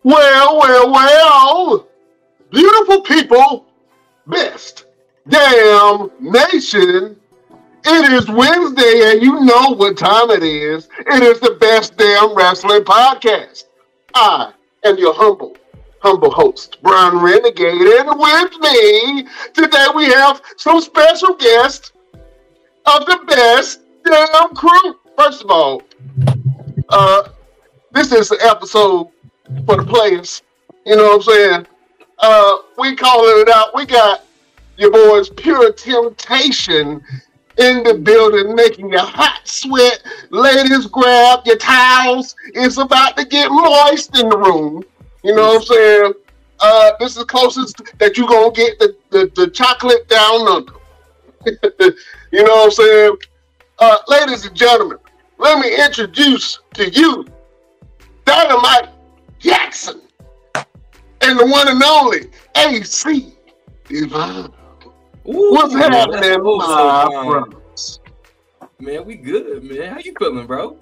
Well, beautiful people, best damn nation. It is Wednesday, and you know what time it is. It is the best damn wrestling podcast. I am your humble host, Brian Renegade, and with me today we have some special guests of the best damn crew. First of all, this is an episode for the players. You know what I'm saying? We calling it out. We got your boys Pure Temptation in the building, making you hot sweat. Ladies, grab your towels. It's about to get moist in the room. You know what I'm saying? This is closest that you're going to get the chocolate down under. You know what I'm saying? Ladies and gentlemen, let me introduce to you Dynamite Jackson and the one and only AC Divine. What's happening, my brothers? Man, we good, man. How you feeling, bro?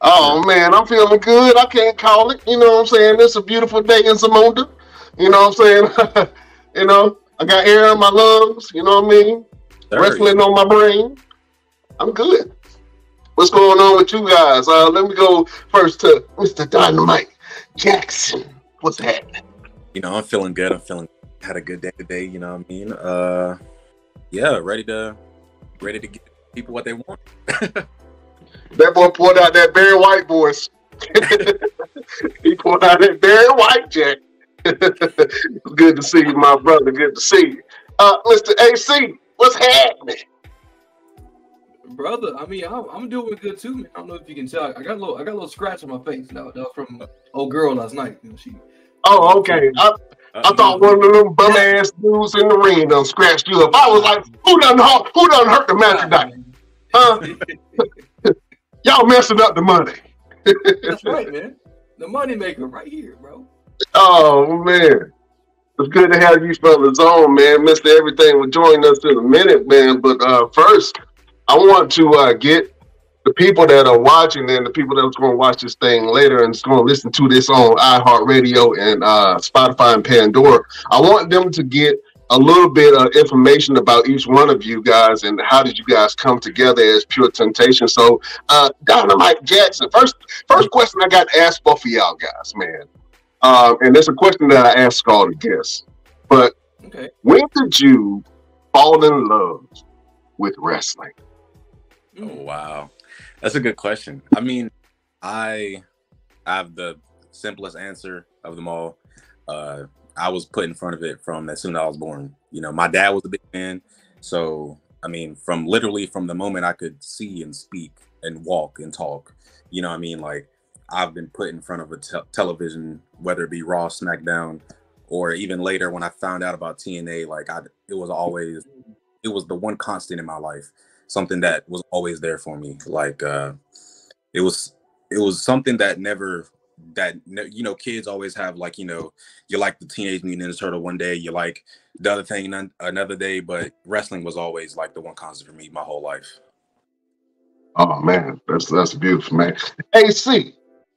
Oh, man, I'm feeling good. I can't call it. You know what I'm saying? It's a beautiful day in Zamunda. You know what I'm saying? You know, I got air in my lungs. You know what I mean? Wrestling on my brain. I'm good. What's going on with you guys? Let me go first to Mr. Dynamite Jackson. What's happening? You know, I'm feeling good. Had a good day today. You know what I mean? Yeah, ready to give people what they want. That boy pulled out that Barry White voice. He pulled out that Barry White, Jack. Good to see you, my brother. Good to see you. Mr. AC, what's happening? Brother, I mean, I'm doing good too, man. I don't know if you can tell. I got a little scratch on my face now. That was from old girl last night. You know, Oh, okay. I thought one of them bum ass dudes in the ring done scratched you up. I was like, who done hurt the match tonight? Y'all messing up the money. That's right, man. The money maker right here, bro. Oh man. It's good to have you fellas on, man. Mr. Everything will join us in a minute, man. But first, I want to get the people that are watching and the people that are going to watch this thing later and is going to listen to this on iHeartRadio and Spotify and Pandora. I want them to get a little bit of information about each one of you guys and how did you guys come together as Pure Temptation. So, Dynamite Jackson, first question I got to ask both of y'all guys, man. And it's a question that I ask all the guests. But okay, when did you fall in love with wrestling? Oh, wow. That's a good question. I mean, I have the simplest answer of them all. I was put in front of it from as soon as I was born. You know, my dad was a big fan. So, I mean, from the moment I could see and speak and walk and talk, you know what I mean? Like, I've been put in front of a television, whether it be Raw, SmackDown, or even later when I found out about TNA, like it was the one constant in my life, something that was always there for me. Like it was something that you know, kids always have, like, you know, you like the Teenage Mutant Ninja Turtle one day, you like the other thing another day, but wrestling was always like the one constant for me my whole life. Oh man, that's beautiful, man. AC,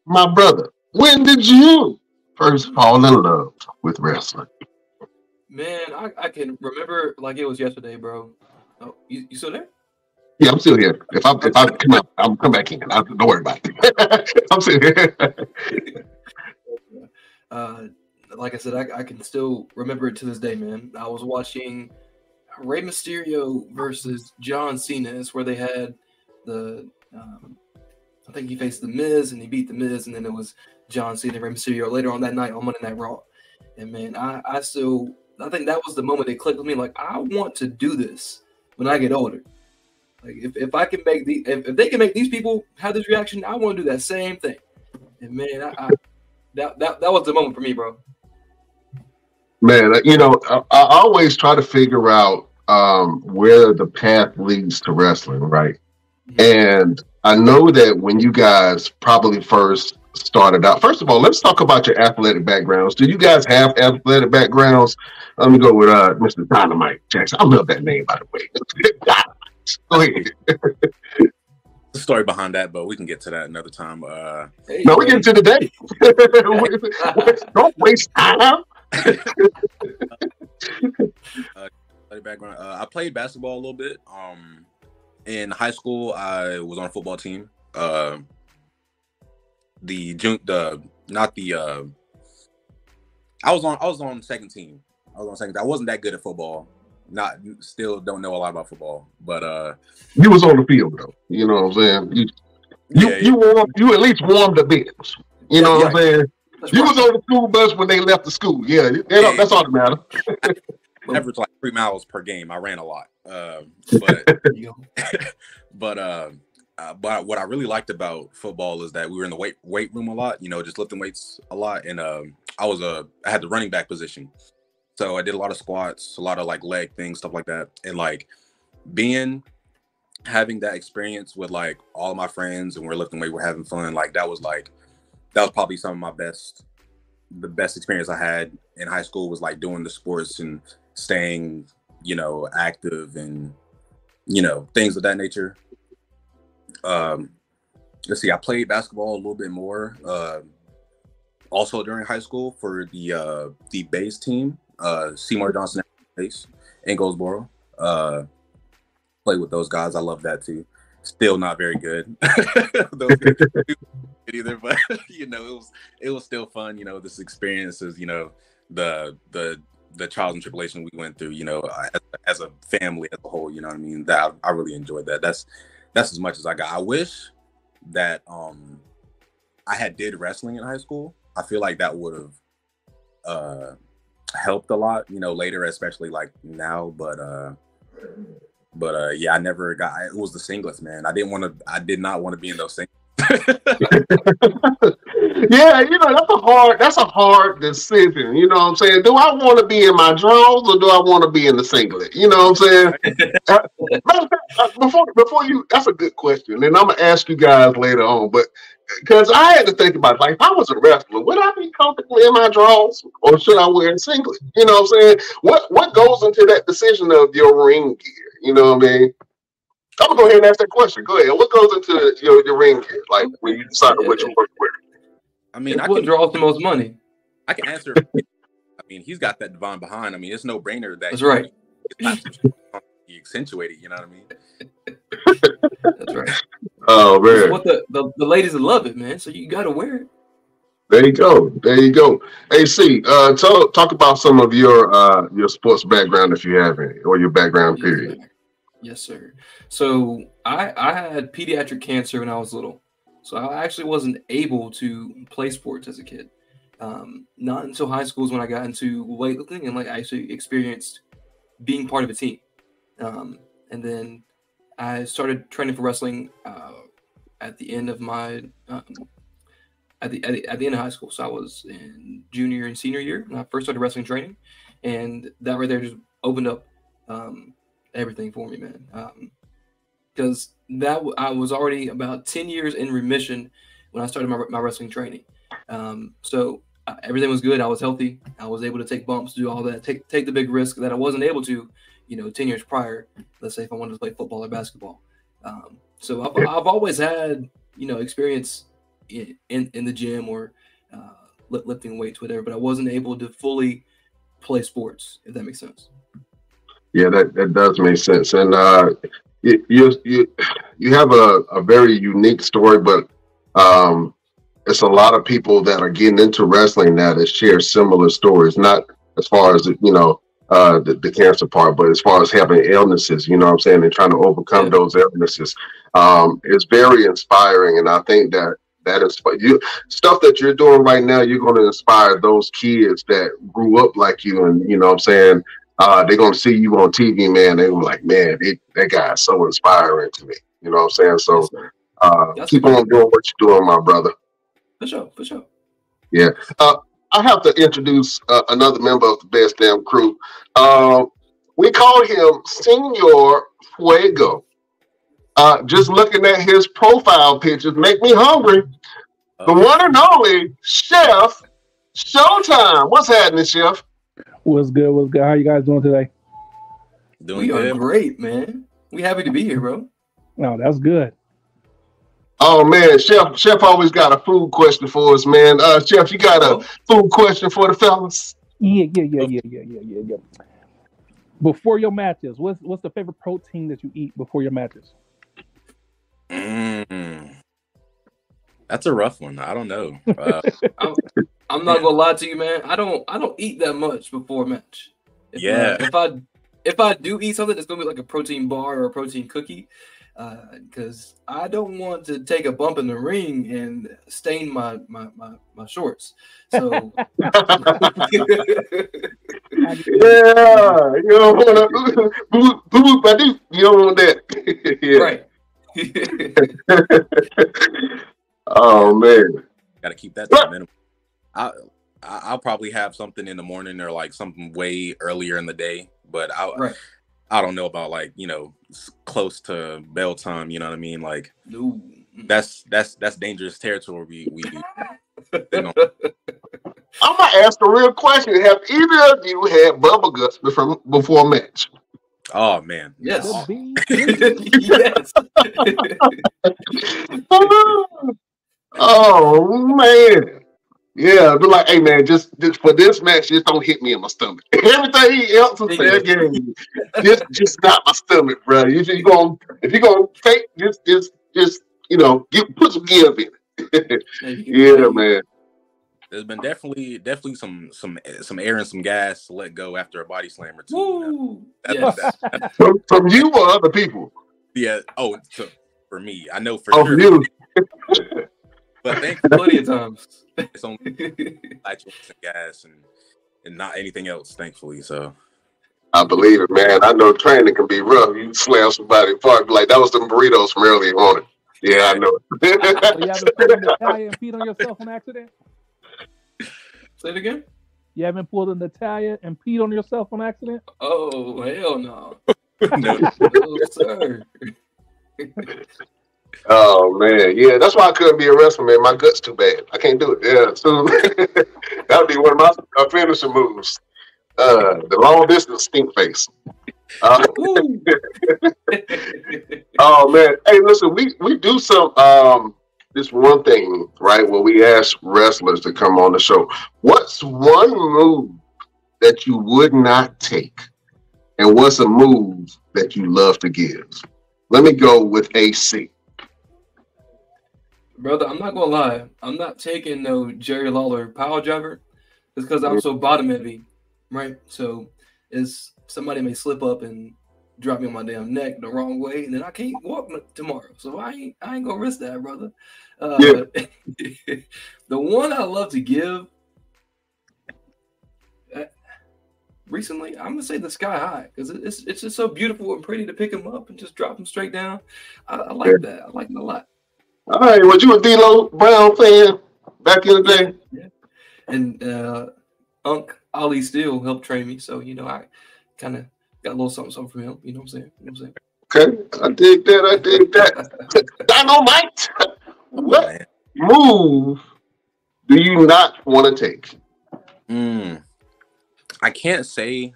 my brother, when did you first fall in love with wrestling? man, I can remember like it was yesterday, bro. Oh, you still there? Yeah, I'm still here. If I come out, I'll come back in. Don't worry about it. I'm still here. Like I said, I can still remember it to this day, man. I was watching Rey Mysterio versus John Cena. It's where they had the, I think he faced The Miz and he beat The Miz, and then it was John Cena and Rey Mysterio later on that night on Monday Night Raw. And man, I think that was the moment it clicked with me. Like, I want to do this when I get older. Like, if I can make if they can make these people have this reaction, I want to do that same thing. And man, that was the moment for me, bro. Man, you know, I always try to figure out where the path leads to wrestling, right? And I know that when you guys probably first started out, first of all, let's talk about your athletic backgrounds. Do you guys have athletic backgrounds? Let me go with Mr. Dynamite Jackson. I love that name, by the way. Dynamite. Go ahead. the story behind that, but we can get to that another time. No, we get to the day. Don't waste time. Background. I played basketball a little bit. In high school, I was on a football team. I was on second team. I wasn't that good at football. Still don't know a lot about football, but you was on the field though. You know what I'm saying? You at least warmed the bench. You know what I'm saying? You was on the school bus when they left the school. Yeah, that's all that matters. Average like 3 miles per game. I ran a lot, but what I really liked about football is that we were in the weight room a lot. You know, just lifting weights a lot, and I had the running back position, so I did a lot of squats, a lot of like leg things, stuff like that, and like having that experience with like all of my friends, and we're lifting weight, we're having fun. Like that was probably some of the best experience I had in high school was like doing the sports and staying, you know, active and, you know, things of that nature. Let's see, I played basketball a little bit more. Also during high school for the base team, Seymour Johnson base in Goldsboro. Played with those guys. I love that too. Still not very good. Those guys either, but you know, it was still fun. You know, this experience is, you know, the trials and tribulation we went through, you know, as a family as a whole, you know what I mean? That I really enjoyed that. That's as much as I got. I wish that I had did wrestling in high school. I feel like that would have helped a lot, you know, later, especially like now. But yeah, I never got. It was the singlets, man. I did not want to be in those singlets. Yeah, you know, that's a hard decision. You know what I'm saying? Do I want to be in my drawers or do I want to be in the singlet? You know what I'm saying? Before you, that's a good question, and I'm gonna ask you guys later on. But because I had to think about it, like, if I was a wrestler, would I be comfortable in my drawers or should I wear a singlet? You know what I'm saying? What goes into that decision of your ring gear? You know what I mean? I'm gonna go ahead and ask that question. Go ahead. What goes into your ring gear? Like when you decide what you work with? I mean, I can draw the most money. I can answer. I mean, he's got that Devon behind. I mean, it's no brainer that that's right. He accentuated. You know what I mean? That's right. Oh man, what the ladies love it, man. So you got to wear it. There you go. Hey, C, talk about some of your sports background if you have any, or your background period. Yes, sir. So I had pediatric cancer when I was little. So I actually wasn't able to play sports as a kid. Not until high school is when I got into weightlifting and like I actually experienced being part of a team. And then I started training for wrestling at the end of my at the end of high school. So I was in junior and senior year when I first started wrestling training, and that right there just opened up everything for me, man. Because I was already about 10 years in remission when I started my wrestling training. So everything was good. I was healthy. I was able to take bumps, do all that, take the big risk that I wasn't able to, 10 years prior. Let's say if I wanted to play football or basketball. So I've always had, experience in the gym or lifting weights, whatever, but I wasn't able to fully play sports, if that makes sense. Yeah, that does make sense. And you have a very unique story, but it's a lot of people that are getting into wrestling now that share similar stories, not as far as, the cancer part, but as far as having illnesses, you know what I'm saying, and trying to overcome those illnesses. It's very inspiring. And I think that is stuff that you're doing right now, you're going to inspire those kids that grew up like you. And, you know what I'm saying, they're going to see you on TV, man. They were like, man, that guy is so inspiring to me. You know what I'm saying? So keep on doing what you're doing, my brother. For sure. Yeah. I have to introduce another member of the Best Damn Crew. We call him Senor Fuego. Just looking at his profile pictures make me hungry. The one and only Chef Showtime. What's happening, Chef? What's good? How you guys doing today? We are great, man. We happy to be here, bro. Oh, that's good. Oh man, Chef always got a food question for us, man. Chef, you got a food question for the fellas? Yeah. Before your matches, what's the favorite protein that you eat before your matches? That's a rough one. I don't know. I'm not gonna lie to you, man. I don't eat that much before a match. If I do eat something, it's gonna be like a protein bar or a protein cookie, because I don't want to take a bump in the ring and stain my shorts. So Yeah, you don't want to you don't want that. Yeah. Right. Oh man, Gotta keep that to the minimum. I'll probably have something in the morning or like something way earlier in the day, but I don't know about like, close to bell time. You know what I mean? Like, No. that's dangerous territory. We I'm gonna ask a real question. Have either of you had bubble guts before a match? Oh man, Yes. Yes. Oh man, yeah. Be like, hey man, just for this match, just don't hit me in my stomach. Everything else is fair game. Just not my stomach, bro. If you're gonna fake, just put some give in it. Yeah, man. There's been definitely some air and some gas to let go after a body slam or two. From you or other people? Yeah. Oh, for me, I know for sure. You. But thankfully, plenty of times it's only nitrogen and gas and not anything else. Thankfully, so I believe it, man. I know training can be rough. You slam somebody apart, be like that was the burritos from earlier on. Yeah, I know. So you haven't pulled an Natalia and peed on yourself on accident? Say it again. You haven't pulled a Natalia and peed on yourself on accident? Oh hell no! No, sir. Oh man, yeah, that's why I couldn't be a wrestler, man. My gut's too bad. I can't do it. Yeah, so that would be one of my finishing moves. The long distance stink face. Oh man, hey, listen, we do some this one thing, right? Where we ask wrestlers to come on the show. What's one move that you would not take, and what's a move that you love to give? Let me go with AC. Brother, I'm not gonna lie. I'm not taking no Jerry Lawler power driver. It's because I'm so bottom heavy, right? So it's somebody may slip up and drop me on my damn neck the wrong way, and then I can't walk tomorrow. So I ain't gonna risk that, brother. The one I love to give recently, I'm gonna say the Sky High, because it's just so beautiful and pretty to pick them up and just drop them straight down. I like that. I like it a lot. All right, was you a D'Lo Brown fan back in the day? Yeah. And Unc Ali Steele helped train me, so I kind of got a little something from him. You know what I'm saying? Okay, I dig that. Dynamite. What move do you not want to take? I can't say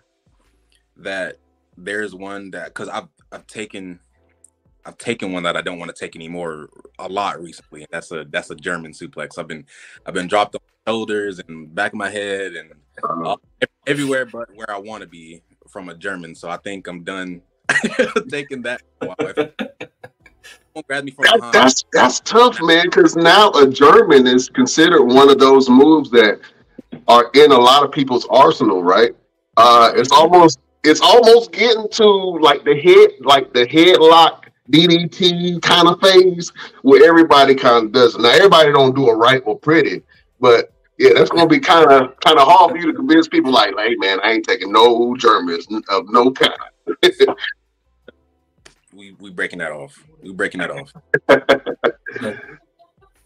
that there's one that, because I've taken one that I don't want to take anymore a lot recently. That's a German suplex. I've been dropped on my shoulders and back of my head and everywhere but where I want to be from a German. So I think I'm done taking that. Don't grab me from behind. That's tough, man, because now a German is considered one of those moves that are in a lot of people's arsenal, right? It's almost getting to like the headlock DDT kind of phase where everybody kind of does it. Now everybody don't do it right or pretty, but yeah, that's gonna be kind of hard for you to convince people like, hey man, I ain't taking no Germans of no kind. We breaking that off.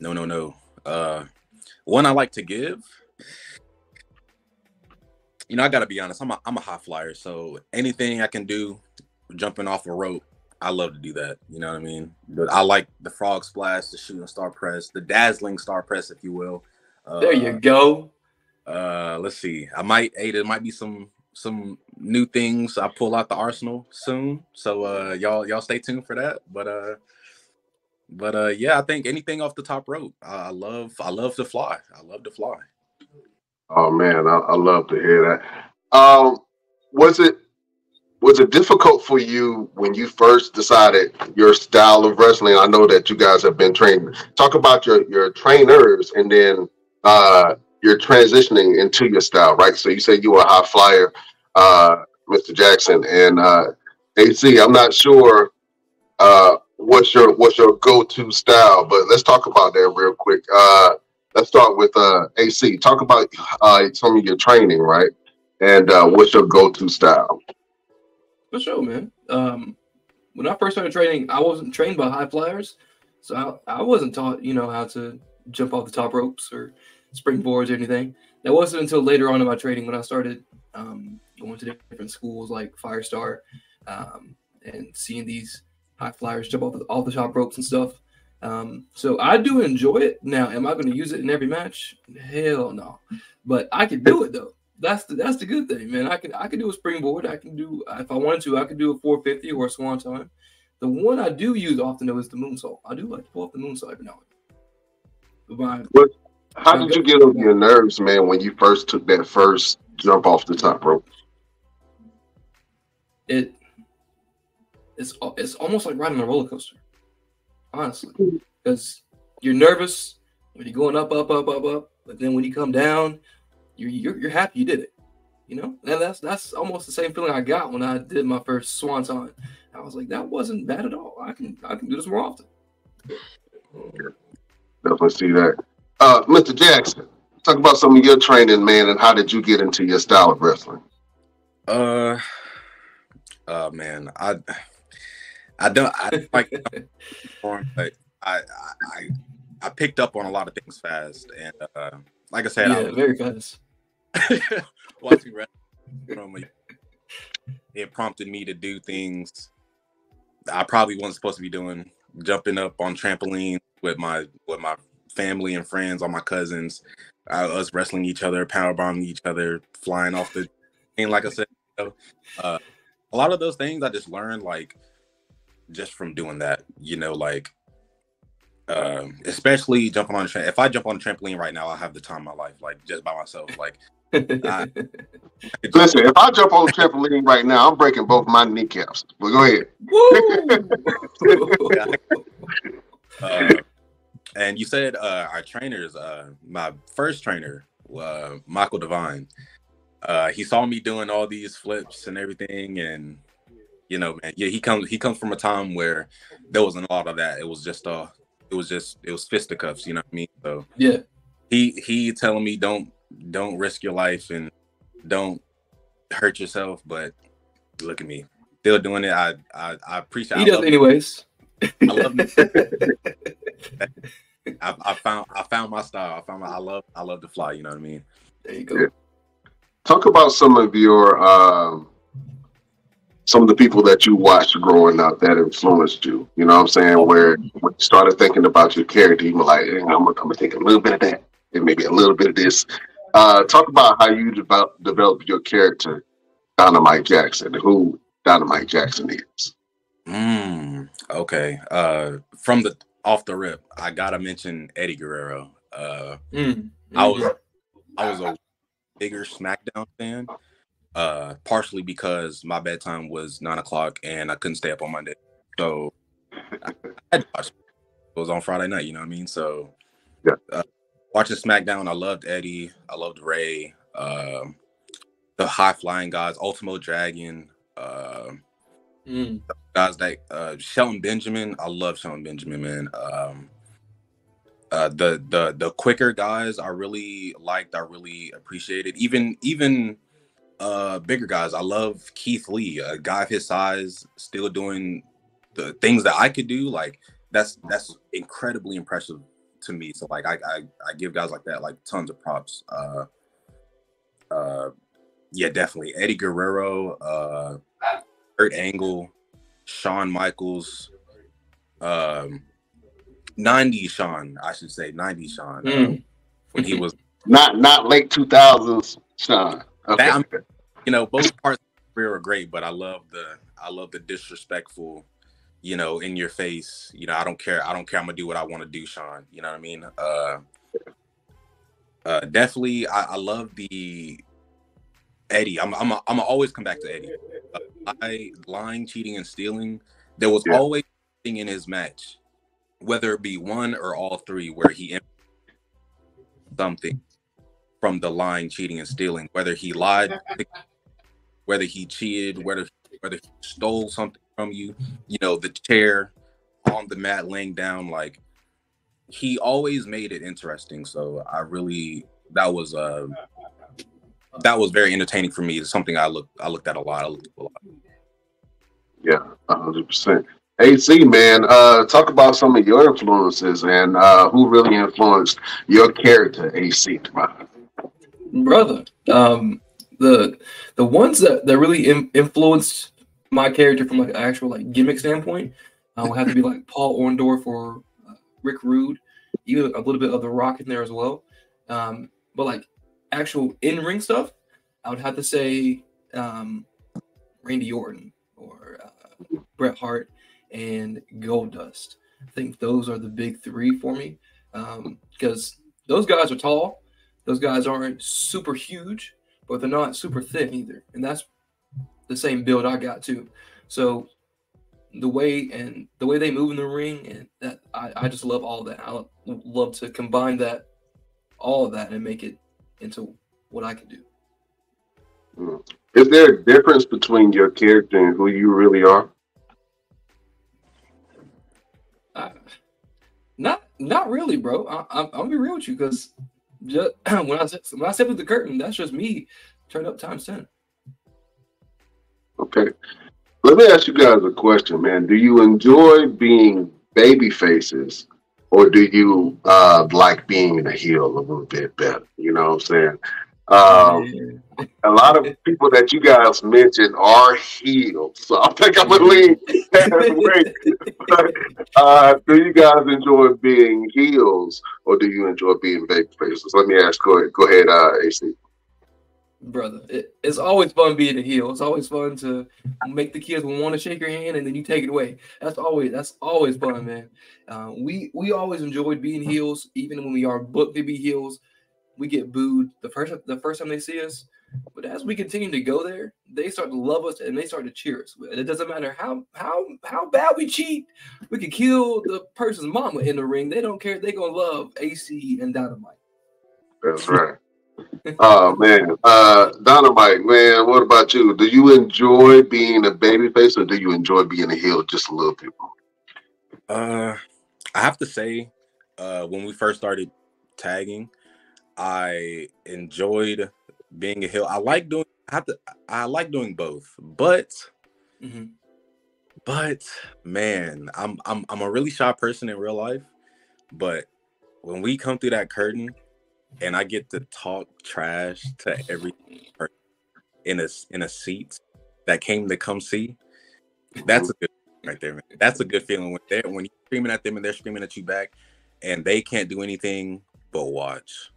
No. One I like to give. I gotta be honest. I'm a high flyer, so anything I can do, jumping off a rope, I love to do that. You know what I mean? But I like the frog splash, the shooting star press, the dazzling star press, if you will. There you go. Let's see. There might be some new things I pull out the arsenal soon. So y'all stay tuned for that. But But yeah, I think anything off the top rope. I love to fly. I love to fly. Oh man, I love to hear that. Was it difficult for you when you first decided your style of wrestling? I know that you guys have been trained. Talk about your trainers, and then you're transitioning into your style, right? So you said you were a high flyer, Mr. Jackson, and AC. I'm not sure what's your go-to style, but let's talk about that real quick. Let's start with AC. Talk about some of your training, right? And what's your go-to style? For sure, man. When I first started training, I wasn't trained by high flyers, so I wasn't taught, how to jump off the top ropes or springboards or anything. That wasn't until later on in my training when I started going to different schools like Firestar and seeing these high flyers jump off the top ropes and stuff. So I do enjoy it. Now, am I going to use it in every match? Hell no. But I can do it though. That's the good thing, man. I can do a springboard. I can do, if I wanted to, I could do a 450 or a swanton. The one I do use often though is the moonsault. I do like to pull off the moonsault every now and then. How did you get over your nerves, man, when you first took that first jump off the top rope? It's almost like riding a roller coaster, honestly, because you're nervous when you're going up, but then when you come down, you're happy you did it, and that's almost the same feeling I got when I did my first swanton. I was like, that wasn't bad at all. I can do this more often. Definitely see that. Mr. Jackson, talk about some of your training, man, and how did you get into your style of wrestling? Man, I like, but I picked up on a lot of things fast, and like I said, I was very fast. Watching wrestling, it prompted me to do things I probably wasn't supposed to be doing. Jumping up on trampoline with my family and friends, all my cousins, us wrestling each other, powerbombing each other, flying off the thing. Like I said, a lot of those things I just learned just from doing that. Especially jumping on a trampoline. If I jump on a trampoline right now, I'll have the time of my life, just by myself. Listen, if I jump on a trampoline right now, I'm breaking both my kneecaps. But go ahead. And you said our trainers, my first trainer, Michael Devine, he saw me doing all these flips and everything, and man, yeah, he comes from a time where there wasn't a lot of that. It was fisticuffs, you know what I mean? So yeah, he telling me don't risk your life and don't hurt yourself, but look at me, still doing it. I appreciate. He does anyways. I love it. I found my style. I love to fly. You know what I mean? There you go. Yeah. Talk about some of your some of the people that you watched growing up that influenced you. You know what I'm saying? Where when you started thinking about your character, you were like, hey, I'm gonna take a little bit of that and maybe a little bit of this. Talk about how you develop your character, Dynamite Jackson, who Dynamite Jackson is. Okay. From the off the rip, I gotta mention Eddie Guerrero. I was a bigger SmackDown fan, partially because my bedtime was 9:00 and I couldn't stay up on Monday, so I had to watch it. It was on Friday night, you know what I mean? So yeah. Watching SmackDown, I loved Eddie, I loved Ray, the high flying guys, Ultimo Dragon, guys like Shelton Benjamin. I love Shelton Benjamin, man. The quicker guys I really liked, I really appreciated. Even bigger guys. I love Keith Lee, a guy of his size, still doing the things that I could do. That's incredibly impressive to me. So I give guys like that tons of props. Yeah, definitely Eddie Guerrero, Kurt Angle, Shawn Michaels, 90s Shawn, I should say 90s Shawn, when he was not late 2000s Shawn. Okay. Both parts of the career are great, but I love the disrespectful, in your face. I don't care. I'm gonna do what I want to do, Sean. You know what I mean? Definitely, I love the Eddie. I'm always come back to Eddie. Lying, cheating, and stealing. There was always something in his match, whether it be one or all three, where he something from the lying, cheating, and stealing. Whether he lied, whether he cheated, whether he stole something from you. The chair on the mat, laying down. Like, he always made it interesting. So that was very entertaining for me. It's something I looked at a lot. Yeah, 100%. AC, man, talk about some of your influences and who really influenced your character, AC. Brother. The ones that really influenced my character from like an actual like gimmick standpoint would have to be like Paul Orndorff or Rick Rude, even a little bit of The Rock in there as well. But like actual in-ring stuff, I would have to say Randy Orton or Bret Hart and Goldust. I think those are the big three for me because those guys are tall. Those guys aren't super huge, but they're not super thin either. And that's the same build I got too. So the way they move in the ring, and that I just love all that. I love to combine all of that and make it into what I can do. Is there a difference between your character and who you really are? Not really, bro. I'm gonna be real with you because just when I step through the curtain, that's just me turned up times 10. Okay. Let me ask you guys a question, man. Do you enjoy being baby faces, or do you like being in a heel a little bit better? You know what I'm saying? A lot of people that you guys mentioned are heels, so I think I'm gonna lean that way. Do you guys enjoy being heels, or do you enjoy being baby faces? Let me ask. Go ahead, AC. Brother, it's always fun being a heel. It's always fun to make the kids want to shake your hand and then you take it away. That's always fun, man. We always enjoyed being heels, even when we are booked to be heels. We get booed the first time they see us, but as we continue to go there, they start to love us and they start to cheer us. It doesn't matter how bad we cheat. We can kill the person's mama in the ring. They don't care. They're gonna love AC and Dynamite. That's right. Oh man, Dynamite, man. What about you? Do you enjoy being a babyface, or do you enjoy being a heel just a little bit more? I have to say, when we first started tagging, I enjoyed being a heel. I like doing both, but man, I'm a really shy person in real life, but when we come through that curtain and I get to talk trash to every person in a seat that came to come see, that's a good feeling right there, man. That's a good feeling when you're screaming at them and they're screaming at you back, and they can't do anything but watch.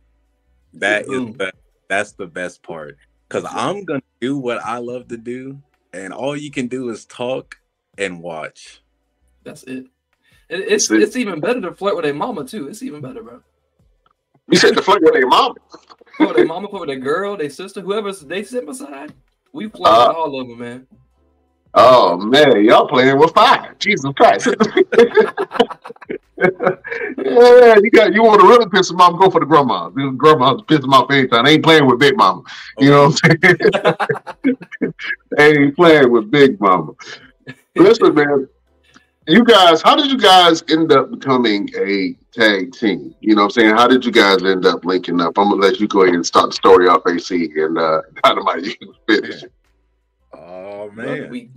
That's the best part, because I'm gonna do what I love to do, and all you can do is talk and watch. That's it. It's even better to flirt with a mama too. It's even better, bro. You said to flirt with their mama. Flirt with their mama, flirt with their girl, their sister, whoever they sit beside. We flirt with all of them, man. Oh man, y'all playing with fire. Jesus Christ. Yeah, you want to really piss them off, go for the grandma. The grandma's piss them off anytime. They ain't playing with Big Mama. You know what I'm saying? They ain't playing with Big Mama. Listen, man, you guys, how did you guys end up becoming a tag team? You know what I'm saying? How did you guys end up linking up? I'm gonna let you go ahead and start the story off, AC, and Dynamite, you can finish it. Oh man, we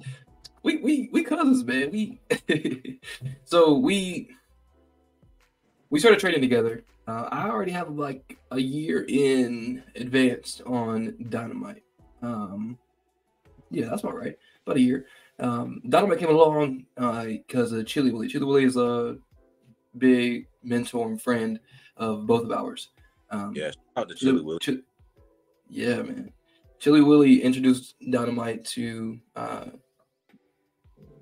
cousins, man. So we started training together. I already have like a year in advance on Dynamite. Yeah, that's about right. About a year. Dynamite came along because of Chili Willy. Chili Willy is a big mentor and friend of both of ours. Yeah, shout out to Chili Willy. Yeah, man. Chili Willy introduced Dynamite to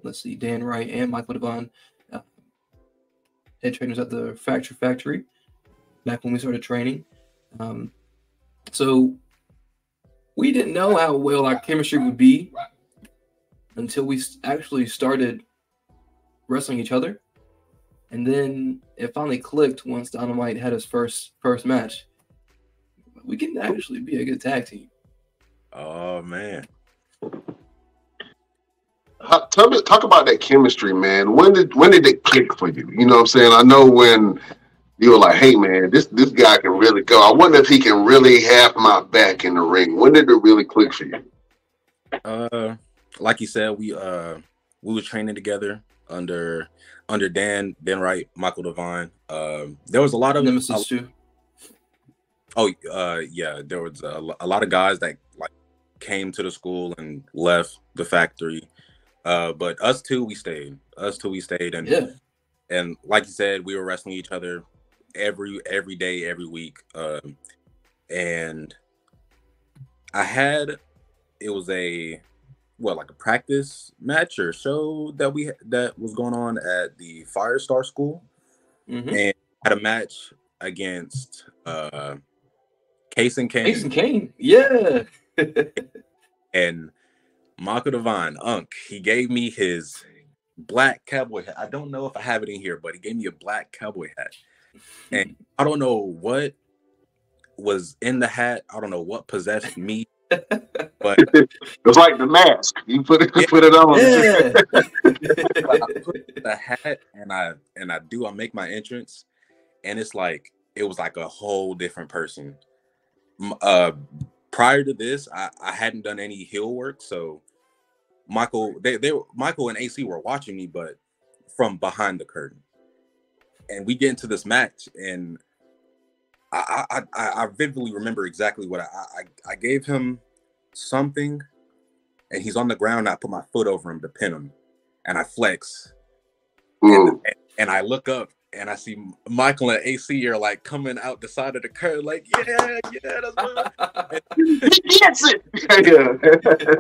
let's see, Dan Wright and Michael Devine, head trainers at the Fracture Factory back when we started training. So we didn't know how well our chemistry would be until we actually started wrestling each other. And then it finally clicked once Dynamite had his first match. We can actually be a good tag team. Oh man. Talk about that chemistry, man. When did it click for you? You know what I'm saying? I know when you were like, hey man, this guy can really go. I wonder if he can really have my back in the ring. When did it really click for you? Like you said, we were training together under Dan Wright, Michael Devine. There was a lot of Nemesis too. Oh yeah, there was a lot of guys that like came to the school and left the factory. But us two, we stayed. And yeah. And like you said, we were wrestling each other every day, every week. And it was like a practice match or show that was going on at the Firestar School. Mm-hmm. And had a match against Case and Kane. Case and Kane, yeah. And Michael Devine, he gave me his black cowboy hat. I don't know if I have it in here, but he gave me a black cowboy hat. And I don't know what was in the hat. I don't know what possessed me. But it was like the mask. You put it on. Yeah. I put the hat and I make my entrance, and it's like it was like a whole different person. Prior to this, I hadn't done any heel work, so Michael and AC were watching me, but from behind the curtain. And we get into this match, and I vividly remember exactly what I gave him something, and he's on the ground. I put my foot over him to pin him, and I flex, and I look up, and I see Michael and AC are like coming out the side of the curtain, like yeah, that's what. He gets it.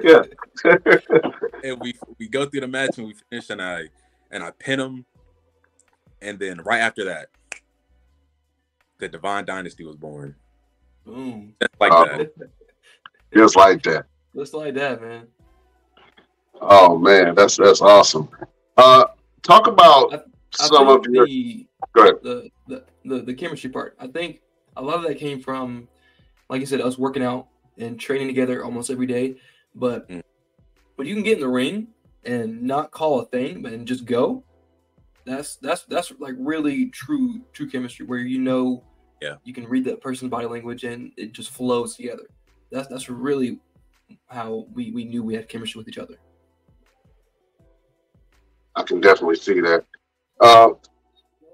Yeah. And we go through the match and we finish, and I pin him, and then right after that, the Divine Dynasty was born. Boom. Just like that. Just like that. Just like that, man. Oh man, that's awesome. Talk about some of your. Go ahead. The chemistry part. I think a lot of that came from, like you said, us working out and training together almost every day. But when you can get in the ring and not call a thing and just go, that's like really true chemistry where you can read that person's body language and it just flows together. That's really how we knew we had chemistry with each other. I can definitely see that.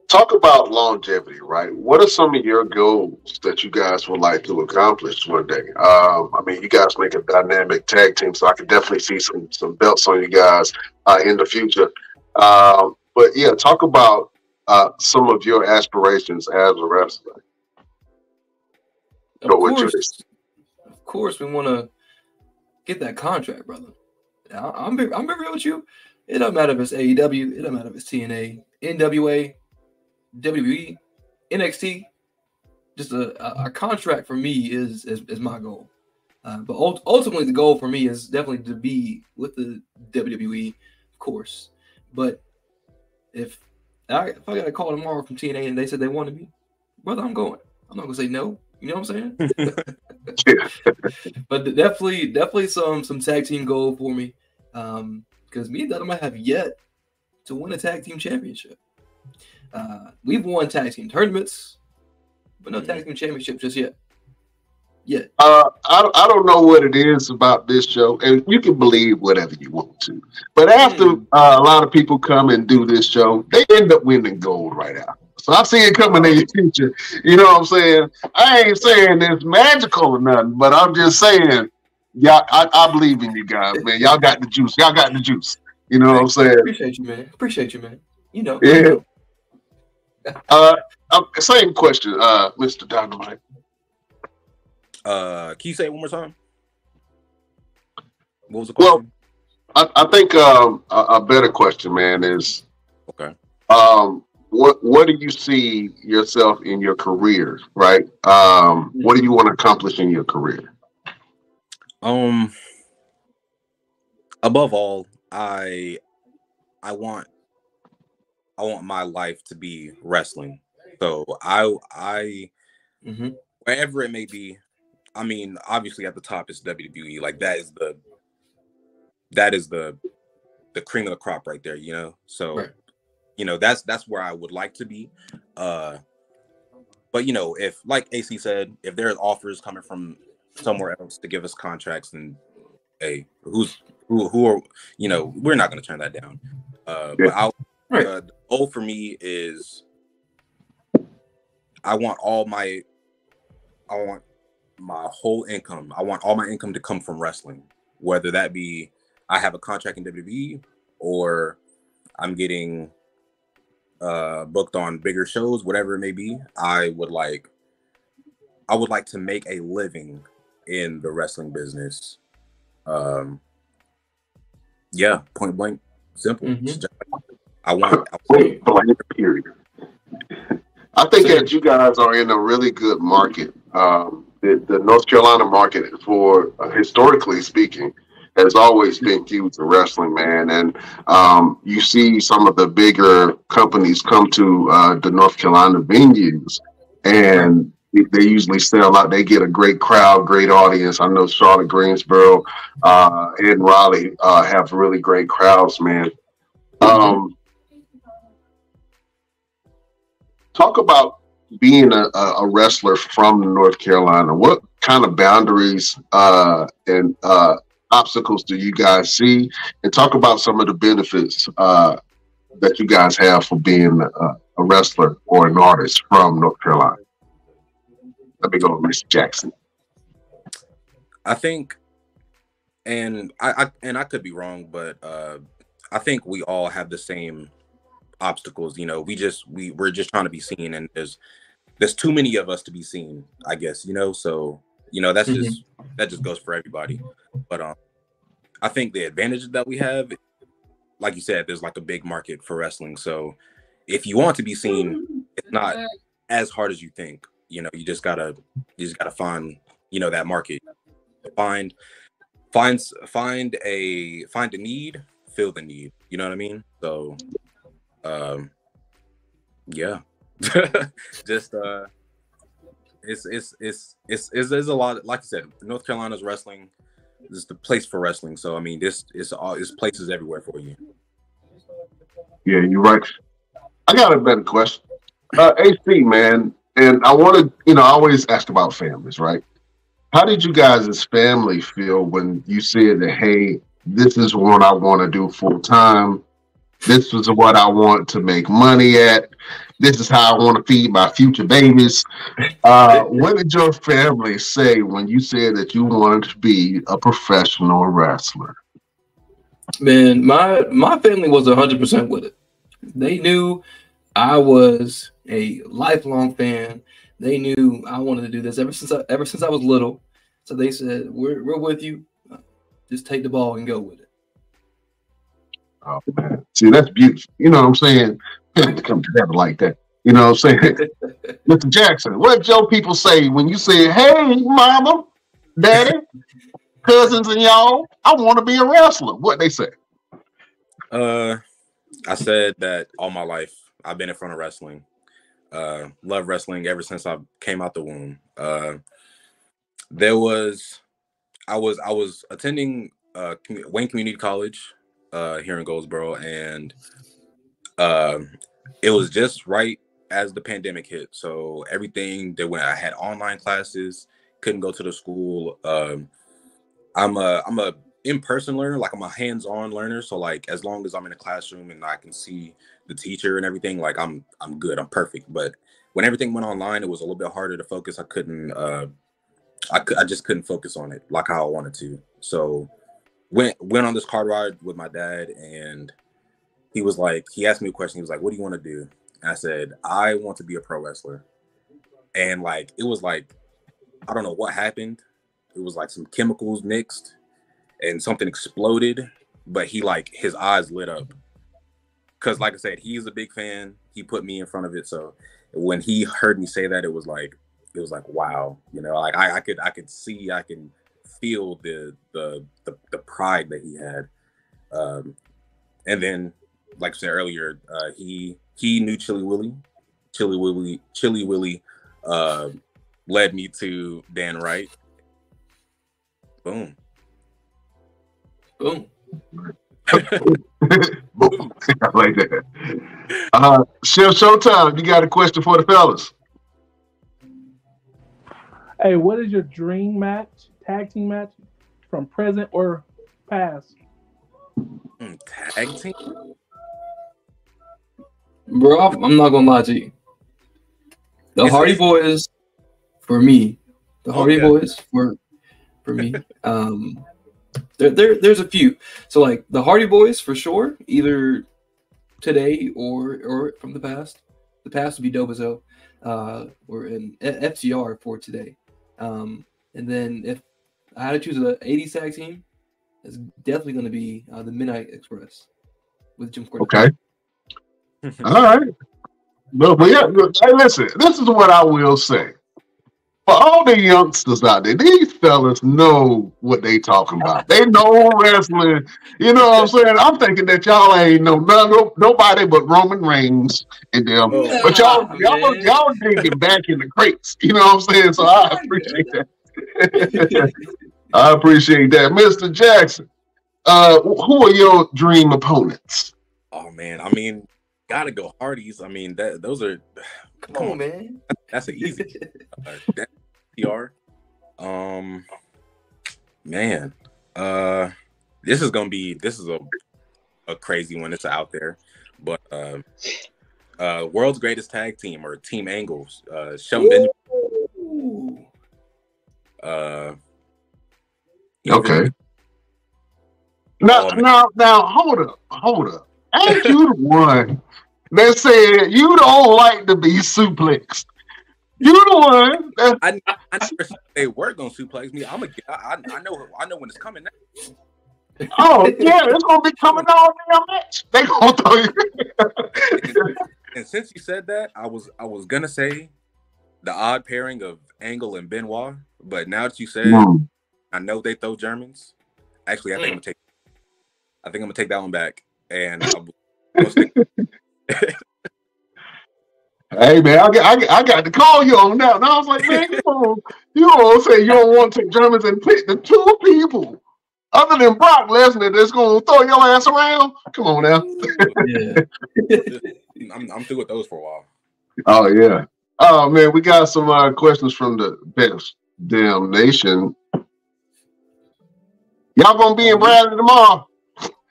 Talk about longevity, right? What are some of your goals that you guys would like to accomplish one day? I mean, you guys make a dynamic tag team, so I can definitely see some belts on you guys in the future. But yeah, talk about some of your aspirations as a wrestler. Of course, we want to get that contract, brother. I'm be real with you. It doesn't matter if it's AEW. It doesn't matter if it's TNA, NWA, WWE, NXT. Just a contract for me is my goal. But ultimately, the goal for me is definitely to be with the WWE, of course. But if I got a call tomorrow from TNA and they said they wanted me, brother, I'm going. I'm not gonna say no. You know what I'm saying? But definitely some tag team goal for me. Because me and Dynamite have yet to win a tag team championship. We've won tag team tournaments, but no tag team championship just yet. Yeah. I don't know what it is about this show, and you can believe whatever you want to. But after a lot of people come and do this show, they end up winning gold right out. So I see it coming in your future. You know what I'm saying? I ain't saying it's magical or nothing, but I'm just saying, y'all, I believe in you guys, man. Y'all got the juice. You know what I'm saying? Appreciate you, man. You know. Yeah. Same question, Mr. Dynamite. Can you say it one more time? What was the question? I think a better question, man, is Okay. what do you see yourself in your career, right? What do you want to accomplish in your career? Um, above all, I want I want my life to be wrestling. So I Hmm. wherever it may be. I mean, obviously at the top is WWE. Like that is the cream of the crop right there. So Right. that's where I would like to be. Uh, but if like AC said, if there's offers coming from somewhere else to give us contracts, then hey, who are we're not going to turn that down. Yeah. But I Right. the goal for me is I want all my I want my whole income. I want all my income to come from wrestling, whether that be I have a contract in WWE or I'm getting booked on bigger shows, whatever it may be. I would like to make a living in the wrestling business. Um, yeah, point blank, simple. Hmm. I want. Point blank, period. I think Same. that you guys are in a really good market. The North Carolina market, for historically speaking, has always been huge in wrestling, man. And you see some of the bigger companies come to the North Carolina venues, Right. and they usually sell out. They get a great crowd, great audience. I know Charlotte, Greensboro, and Raleigh have really great crowds, man. Hmm. Um, Talk about being a wrestler from North Carolina. What kind of boundaries and obstacles do you guys see? And talk about some of the benefits that you guys have for being a wrestler or an artist from North Carolina. Let me go with Mr. Jackson. I think, and I could be wrong, but I think we all have the same obstacles. We're just trying to be seen, and there's too many of us to be seen, I guess. So Hmm. that just goes for everybody. But I think the advantage that we have, like you said, there's like a big market for wrestling. So if you want to be seen, it's not as hard as you think. You just gotta find that market. Find find a need, fill the need. You know what I mean? So um yeah. just it's a lot. Like I said, North Carolina's wrestling is the place for wrestling. So I mean, this is all it's places everywhere for you. Yeah, you're right. I got a better question. AC, man, and I want to, I always ask about families, right? How did you guys as family feel when you said that, hey, this is what I want to do full time? This is what I want to make money at. This is how I want to feed my future babies. What did your family say when you said that you wanted to be a professional wrestler? Man, my family was 100% with it. They knew I was a lifelong fan. They knew I wanted to do this ever since I was little. So they said, "We're with you. Just take the ball and go with it." Oh, man. See, that's beautiful. You know what I'm saying? Family come together like that. You know what I'm saying? Mr. Jackson, what did your people say when you said, hey, mama, daddy, cousins, and y'all, I want to be a wrestler? What they say? Uh, I said that all my life I've been in front of wrestling. Love wrestling ever since I came out the womb. There was I was attending Wayne Community College here in Goldsboro, and uh, it was just right as the pandemic hit. So everything that went, I had online classes, couldn't go to the school. I'm a in-person learner, like I'm a hands-on learner. So like as long as I'm in a classroom and I can see the teacher and everything, like I'm good, I'm perfect. But when everything went online, it was a little bit harder to focus. I just couldn't focus on it like how I wanted to. So went on this car ride with my dad, and he asked me a question. He was like, "What do you want to do?" And I said, "I want to be a pro wrestler." And like it was like I don't know what happened. It was like some chemicals mixed and something exploded. but he like his eyes lit up because, like I said, he's a big fan. He put me in front of it, so when he heard me say that, it was like wow, you know, like I could see, I can feel the pride that he had, and then like I said earlier, he knew Chilly Willy led me to Dan Wright. Boom. Boom. I like that. Chef Showtime, you got a question for the fellas? Hey, what is your dream match, tag team match, from present or past? Tag team? Bro, I'm not gonna lie to you. The Hardy Boys, for me. The Hardy Boys for me. There's a few. So like the Hardy Boys for sure, either today or from the past. The past would be dope as hell. Or in FTR for today. And then if I had to choose an 80s tag team, it's definitely going to be the Midnight Express with Jim Cornette. Okay. All right. But yeah, hey, listen, this is what I will say. For all the youngsters out there, these fellas know what they talking about. They know wrestling. You know what I'm saying? I'm thinking that y'all ain't nobody but Roman Reigns and them. Yeah, but y'all digging back in the crates. You know what I'm saying? So I appreciate that. I appreciate that. Mr. Jackson, who are your dream opponents? Oh man, I mean, gotta go Hardys. I mean, those are come on, man. That's an easy PR. Man, this is a crazy one. It's out there, but world's greatest tag team or Team Angles. Shelton Benjamin. Okay. Now, hold up. Ain't you the one that said you don't like to be suplexed? You the one. I never said they were gonna suplex me. I know when it's coming. Oh yeah, it's gonna be coming all damn match. They gonna throw you. And since you said that, I was gonna say the odd pairing of Angle and Benoit, but now that you said, I know they throw Germans. Actually, I think I'm gonna take that one back. And hey man, I got to call you on that. And I was like, man, you don't say you don't want to take Germans and pick the two people other than Brock Lesnar that's gonna throw your ass around. Come on now. Yeah. I'm through with those for a while. Oh yeah. Oh man, we got some questions from the Best Damn Nation. Y'all gonna be in Bradley tomorrow?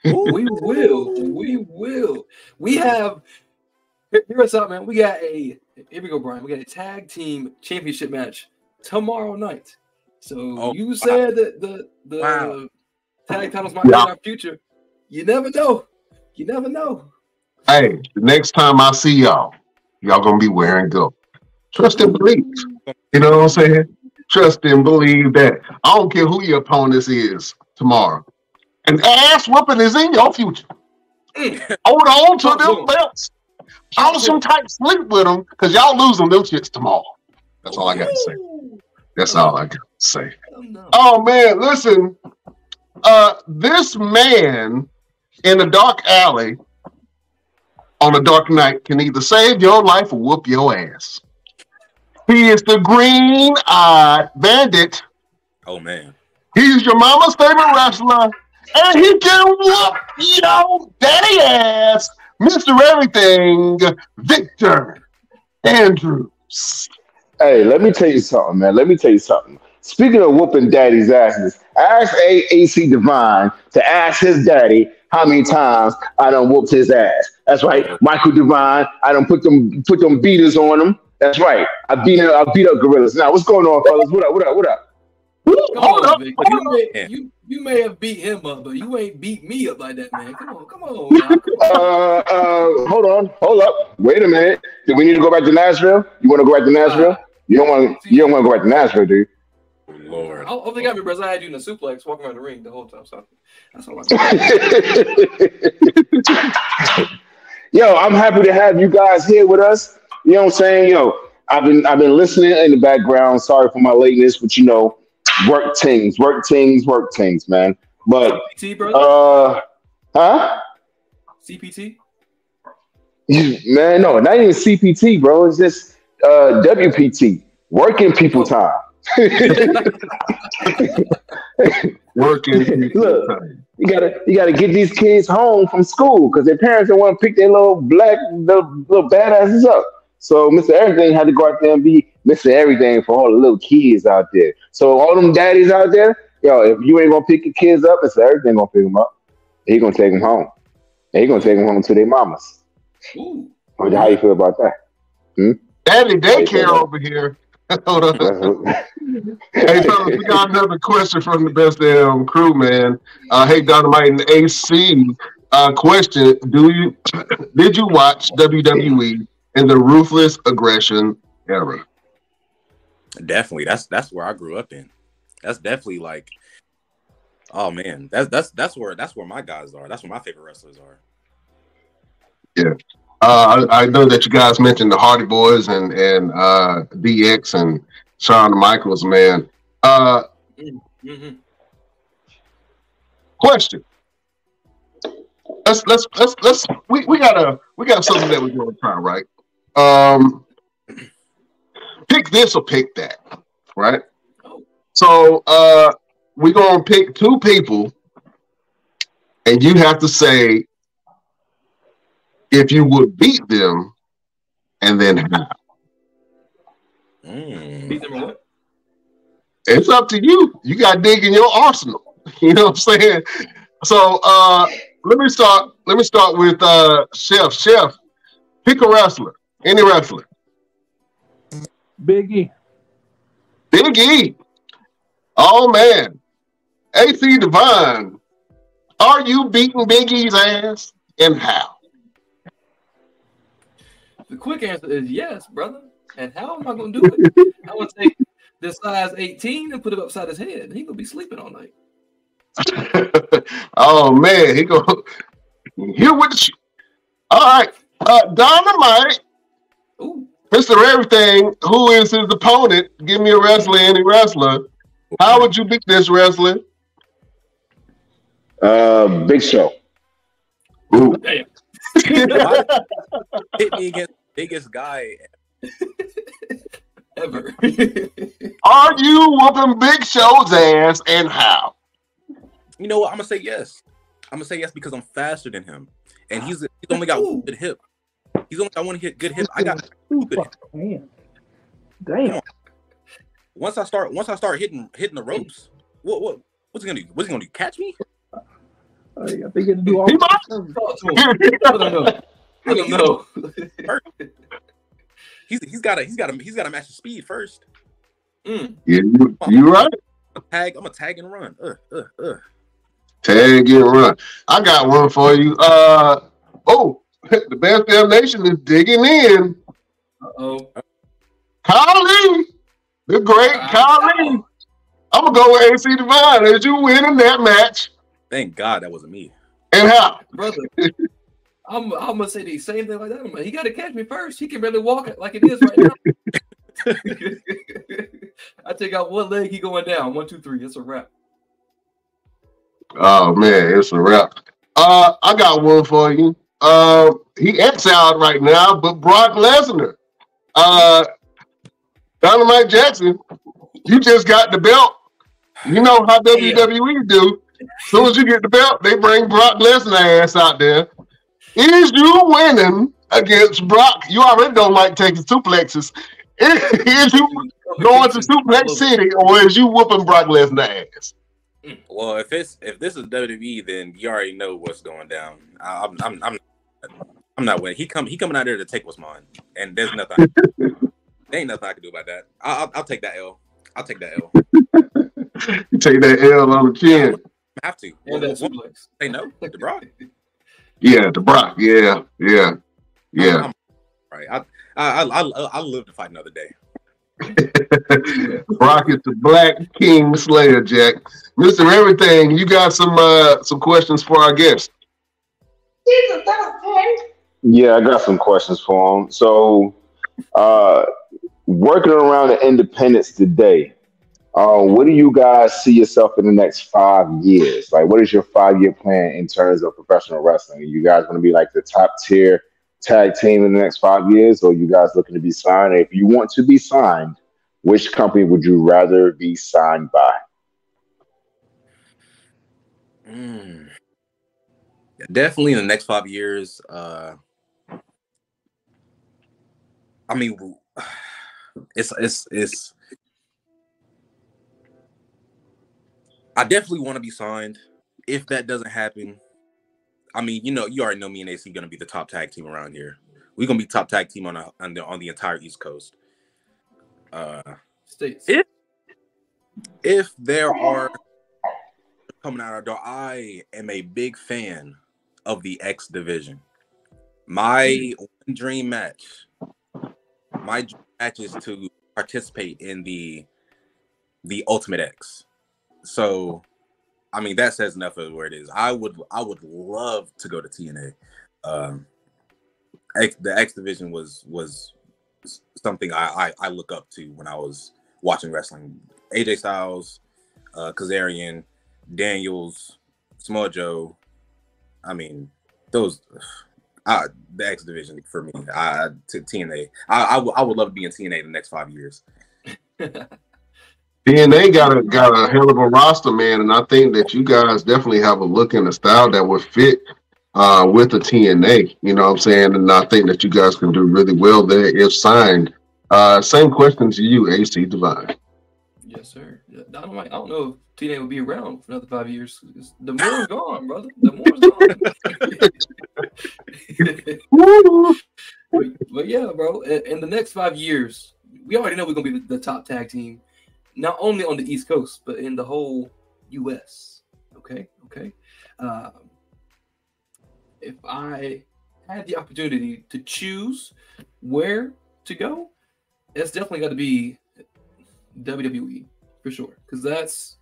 We will. We have. Here's up, man. Here we go, Brian. We got a tag team championship match tomorrow night. So you said that the tag titles might be in our future. You never know. Hey, the next time I see y'all gonna be wearing gold. Trust and believe. You know what I'm saying? Trust and believe that. I don't care who your opponent is tomorrow. An ass whooping is in your future. Hold on to them belts. Polish them tight, sleep with them, because y'all losing them shits tomorrow. That's all I got to say. That's all I got to say. Oh, man, listen. This man in a dark alley on a dark night can either save your life or whoop your ass. He is the green-eyed bandit. Oh, man. He's your mama's favorite wrestler. And he can whoop your daddy ass, Mr. Everything, Victor Andrews. Hey, let me tell you something, man. Speaking of whooping daddy's asses, ask AC Divine to ask his daddy how many times I done whooped his ass. That's right, Michael Divine. I done put them beaters on him. That's right. I beat up gorillas. Now, what's going on, fellas? What up? Hold up. You may have beat him up, but you ain't beat me up like that, man. Come on. Now. Hold up. Wait a minute. Do we need to go back to Nashville? You want to go back to Nashville? You don't want to go back to Nashville, do you? Lord. I don't think I remember. I had you in a suplex walking around the ring the whole time. So that's all I got. Yo, I'm happy to have you guys here with us. You know what I'm saying? Yo, I've been listening in the background. Sorry for my lateness, but work things, man. But CPT, brother? huh? CPT? Man, no, not even CPT, bro. It's just WPT, working people time. Working. Look, you gotta get these kids home from school because their parents don't want to pick their little badasses up. So Mr. Everything had to go out there and be Mr. Everything for all the little kids out there. So all them daddies out there, yo, if you ain't gonna pick your kids up, Mr. Everything gonna pick them up. He gonna take them home. And he gonna take them home to their mamas. Ooh. How you feel about that? Daddy daycare over here. Hold on. Hey, fellas, we got another question from the best damn crew, man. Hey, Dynamite and AC. Question: did you watch WWE in the Ruthless Aggression era? Definitely. That's where I grew up in. That's definitely like, oh man, that's where my guys are. That's where my favorite wrestlers are. Yeah. I know that you guys mentioned the Hardy Boys and DX and Shawn Michaels, man. Question. We got something that we're going to try, right? Pick this or pick that, right? So we're going to pick two people, and you have to say if you would beat them, and then how. Beat them or what? It's up to you. You got to dig in your arsenal. You know what I'm saying? So let me start with Chef. Chef, pick a wrestler. Any wrestler. Big E. Big E. Oh man. AC Divine. Are you beating Big E's ass, and how? The quick answer is yes, brother. And how am I going to do it? I'm going to take the size 18 and put it upside his head. He going to be sleeping all night. Oh man, he go here with the all right. Dynamite. Ooh. Mr. Everything, who is his opponent? Give me a wrestler, any wrestler. How would you beat this wrestler? Big Show. Ooh. Damn. Hit me against the biggest guy Ever. Are you whooping Big Show's ass, and how? You know what? I'm gonna say yes. I'm gonna say yes because I'm faster than him, and he's only got one good hip. He's only got one good hip. I got two good hips. Man. Damn. Once I start hitting the ropes, what's he gonna do? What's he gonna do? Catch me? I think he had to do all. He might. Talk to him. I don't know. He's got to match the speed first. Yeah, you right. I'm gonna tag and run. Tag and run. I got one for you. The Best Damn Nation is digging in. Uh-oh. Khali, the great Khali. I'm gonna go with AC Divine as you winning that match. Thank God that wasn't me. And how? Brother, I'm gonna say the same thing like that. He got to catch me first. He can barely walk it like it is right now. I take out one leg, he going down. 1, 2, 3. It's a wrap. Oh man, it's a wrap. I got one for you. He exiled right now, but Brock Lesnar. Dynamite Jackson, you just got the belt. You know how WWE do. As soon as you get the belt, they bring Brock Lesnar ass out there. Is you winning against Brock? You already don't like taking suplexes. Is you going to Suplex City, or is you whooping Brock Lesnar ass? Well, if this is WWE, then you already know what's going down. I'm not winning. He coming out there to take what's mine, and there's nothing. There ain't nothing I can do about that. I'll take that L. I'll take that L. You take that L on the chin. I have to. And that suplex. Say no, the Brock. Yeah, the Brock. Yeah. Right. I live to fight another day. Brock is the Black King Slayer, Jack. Mr. Everything, you got some questions for our guest. Yeah, I got some questions for him. So, working around the independents today, what do you guys see yourself in the next 5 years? Like, what is your 5 year plan in terms of professional wrestling? Are you guys going to be like the top tier tag team in the next 5 years, or are you guys looking to be signed? And if you want to be signed, which company would you rather be signed by? Definitely in the next 5 years. I mean, it's. I definitely want to be signed. If that doesn't happen, I mean, you already know me and AC gonna be the top tag team around here. We're gonna be top tag team on the entire East Coast. States. If there are coming out our door, I am a big fan of the X division. My dream match is to participate in the Ultimate X. So, I mean, that says enough of where it is. I would love to go to TNA. The X division was something I look up to when I was watching wrestling. AJ Styles, Kazarian, Daniels, Samoa Joe. I mean, those the X division for me. To TNA. I would love to be in TNA the next 5 years. TNA got a hell of a roster, man, and I think that you guys definitely have a look and a style that would fit with the TNA. You know what I'm saying? And I think that you guys can do really well there if signed. Same question to you, AC Divine. Yes, sir. I don't know if TNA will be around for another 5 years. The more's gone, brother. The more's gone. but yeah, bro. In the next 5 years, we already know we're gonna be the top tag team. Not only on the East Coast, but in the whole U.S. Okay. If I had the opportunity to choose where to go, it's definitely got to be WWE for sure, because that's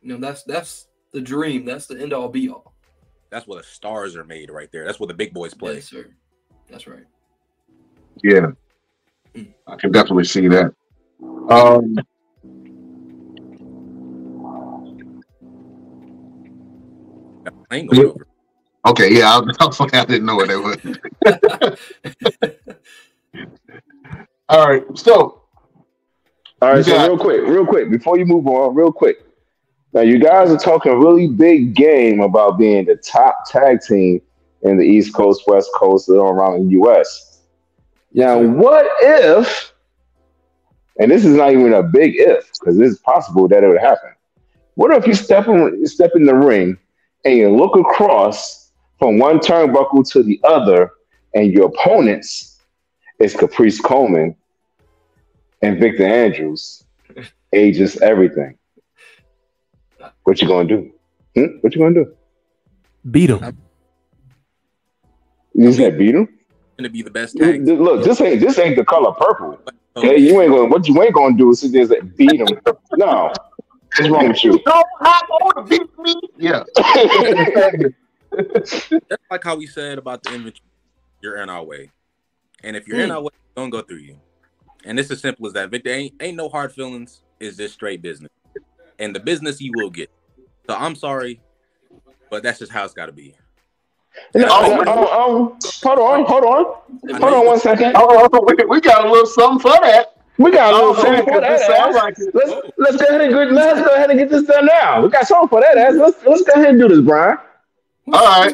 the dream. That's the end all be all. That's where the stars are made, right there. That's where the big boys play. Yes, sir. That's right. Yeah, I can definitely see that. I ain't going over. Okay, yeah, I didn't know what they were. All right, so real quick, before you move on, real quick. Now, you guys are talking a really big game about being the top tag team in the East Coast, West Coast, and all around the U.S. Now, what if, and this is not even a big if, because it's possible that it would happen. What if you step in the ring and you look across from one turnbuckle to the other, and your opponents is Caprice Coleman and Victor Andrews, ages everything? What you gonna do? What you gonna do? Beat him. You said beat him? Gonna be the best tag. Look, this ain't the color purple. Okay, you ain't gonna. What you ain't gonna do is sit there and say, beat him. No. What's wrong with you? Don't hop on to beat me. Yeah. That's like how we said about the inventory. You're in our way. And if you're in our way, don't go through you. And it's as simple as that. Victor, ain't no hard feelings. It's just straight business. And the business you will get. So I'm sorry, but that's just how it's got to be. Hold on 1 second. We got a little something for that. We got a little something for that. Let's go ahead and get this done now. We got something for that. Let's go ahead and do this, Brian. All right.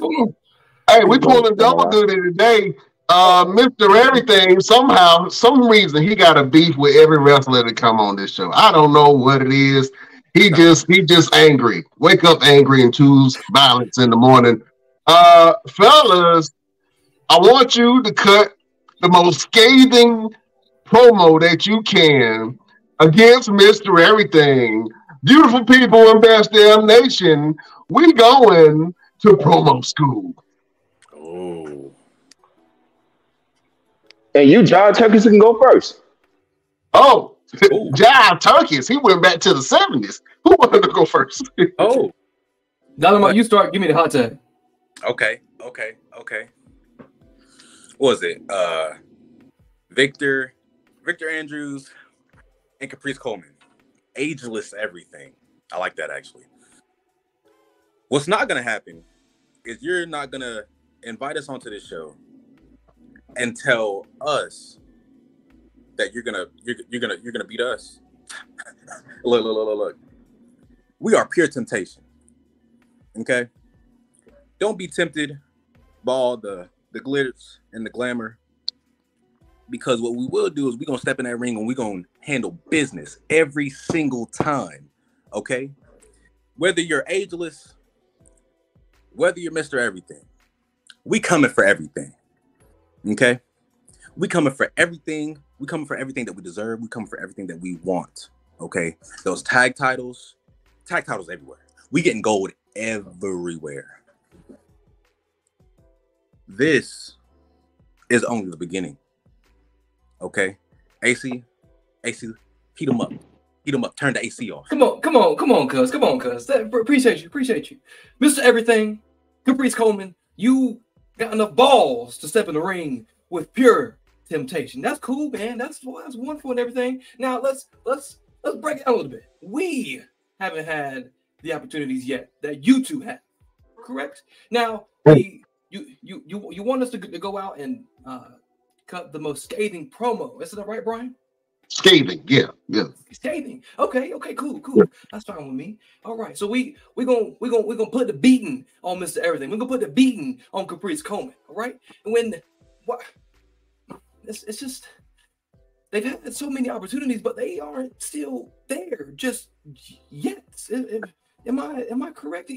Hey, we pulling double duty today. Mr. Everything, somehow, some reason, he got a beef with every wrestler that come on this show. I don't know what it is. He just angry. Wake up angry and choose violence in the morning. Fellas, I want you to cut the most scathing promo that you can against Mr. Everything. Beautiful people in Best Damn Nation, we going to promo school. Oh. And you, John Turkins, can go first. Oh, Ooh. Jive Turkeys. He went back to the 70s. Who wanted to go first? Oh, Dynamite, you start. Give me the hot tag. okay. What was it? Victor Andrews and Caprice Coleman. Ageless everything. I like that, actually. What's not gonna happen is you're not gonna invite us onto this show and tell us that you're gonna beat us. Look. We are pure temptation. Okay? Don't be tempted by all the glitters and the glamour. Because what we will do is we're gonna step in that ring and we're gonna handle business every single time. Okay? Whether you're ageless, whether you're Mr. Everything, we coming for everything. Okay? We coming for everything. We coming for everything that we deserve. We coming for everything that we want. Okay? Those tag titles everywhere. We getting gold everywhere. This is only the beginning. Okay? AC, heat them up. Turn the AC off. Come on, cuz. Appreciate you. Mr. Everything, Caprice Coleman, you got enough balls to step in the ring with pure temptation. That's cool, man. That's wonderful and everything. Now let's break it down a little bit. We haven't had the opportunities yet that you two have, correct? Now you want us to go out and cut the most scathing promo. Is that right, Brian? Scathing, yeah. Scathing. Okay, cool. That's fine with me. All right, so we're gonna put the beating on Mr. Everything. We're gonna put the beating on Caprice Coleman. All right, and it's just they've had so many opportunities, but they aren't still there just yet. Am I correct?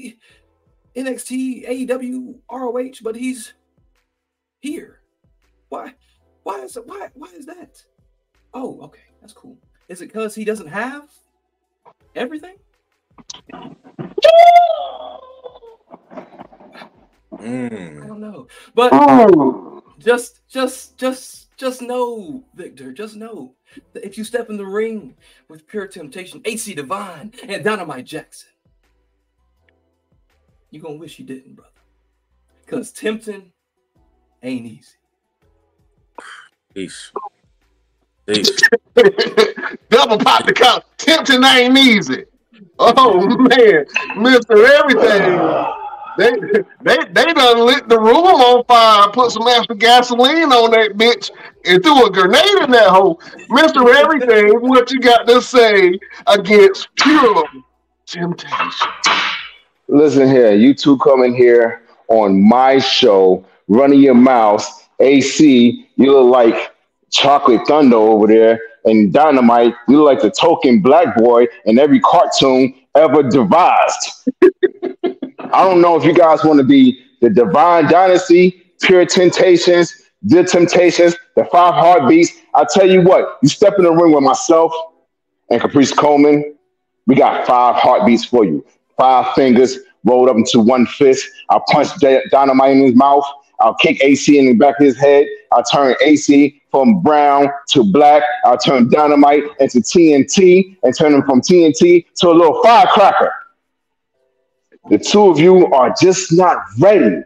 NXT, AEW, ROH, but he's here. Why is that? Oh, okay, that's cool. Is it because he doesn't have everything? I don't know, but just know, Victor. Just know that if you step in the ring with pure temptation, AC Divine and Dynamite Jackson, you're gonna wish you didn't, brother. Because tempting ain't easy. Peace. Double pop the cup. Tempting ain't easy. Oh man, Mr. Everything. They done lit the room on fire, put some extra gasoline on that bitch, and threw a grenade in that hole. Mr. Everything, what you got to say against pure temptation? Listen here, you two coming here on my show, running your mouth. AC, you look like Chocolate Thunder over there, and Dynamite, you look like the token black boy in every cartoon ever devised. I don't know if you guys want to be the Divine Dynasty, Pure Temptations, The Temptations, the Five Heartbeats. I'll tell you what, you step in the ring with myself and Caprice Coleman, we got 5 heartbeats for you. 5 fingers rolled up into one fist. I'll punch Dynamite in his mouth. I'll kick AC in the back of his head. I'll turn AC from brown to black. I'll turn Dynamite into TNT and turn him from TNT to a little firecracker. The two of you are just not ready.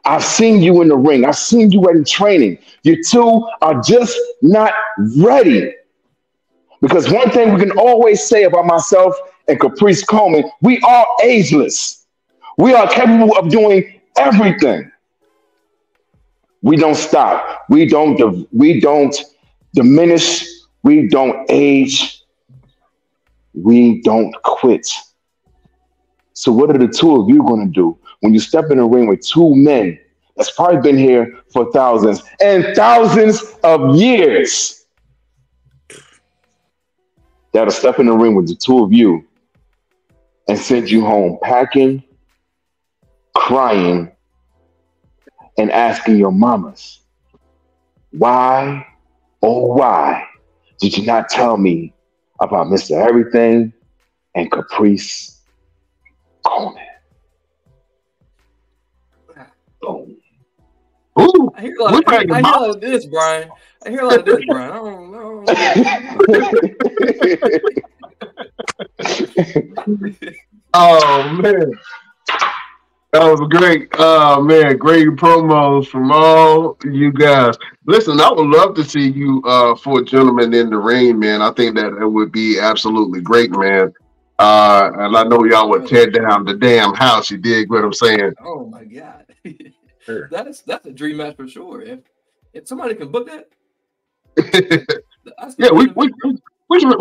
I've seen you in the ring. I've seen you in training. You two are just not ready. Because one thing we can always say about myself and Caprice Coleman, we are ageless. We are capable of doing everything. We don't stop. We don't diminish. We don't age. We don't quit. So what are the two of you going to do when you step in a ring with 2 men that's probably been here for thousands and thousands of years? That'll step in the ring with the 2 of you and send you home packing, crying, and asking your mamas, why, oh why, did you not tell me about Mr. Everything and Caprice Coleman? Oh. Ooh, I hear a lot of this, Brian. I hear a lot of this, Brian. I don't know. Oh man, that was great. Oh man, great promos from all you guys. Listen, I would love to see you for Gentlemen in the Ring, man. I think that it would be absolutely great, man. And I know y'all would tear down the damn house. You dig what I'm saying? Oh my God. Sure. That's a dream match for sure. If somebody can book that, Yeah, we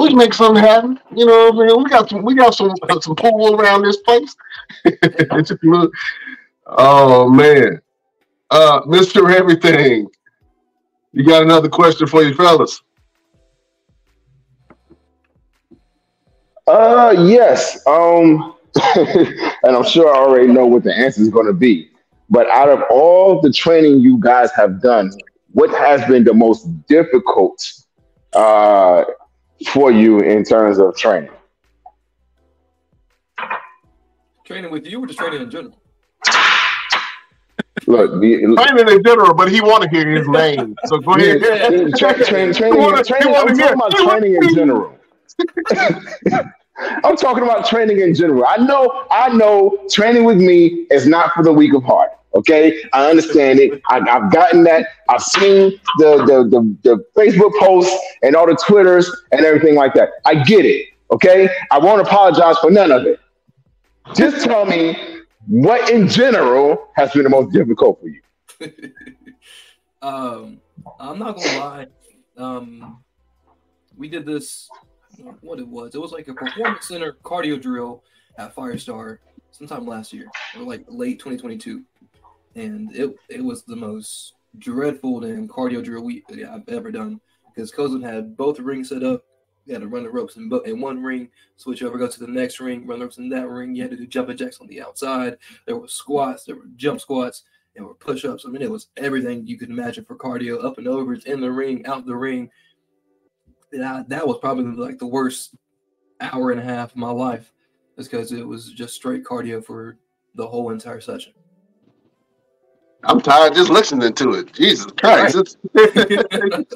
can make something happen. You know what I mean? We got some pool around this place. It's just a little- oh man. Mr. Everything. You got another question for you fellas? Yes. And I'm sure I already know what the answer is going to be. But out of all the training you guys have done, what has been the most difficult for you in terms of training? training with you or just training in general? Look, Training in general, but he want to hear his name. So go ahead. training. I'm talking about training in general. I'm talking about training in general. I know training with me is not for the weak of heart. Okay, I understand it. I've gotten that. I've seen the Facebook posts and all the Twitters and everything like that. I get it. Okay, I won't apologize for none of it. Just tell me what in general has been the most difficult for you. I'm not gonna lie. We did this. What it was like a performance center cardio drill at Firestar sometime last year, or like late 2022, and it was the most dreadful damn cardio drill I've ever done, because Kozin had both rings set up. You had to run the ropes in one ring, switch over, go to the next ring, run the ropes in that ring. You had to do jumping jacks on the outside. There were squats, there were jump squats, there were push-ups. I mean, it was everything you could imagine for cardio, up and overs, in the ring, out the ring. That was probably like the worst hour and a half of my life, just because it was just straight cardio for the whole entire session. I'm tired just listening to it. Jesus Christ. Right.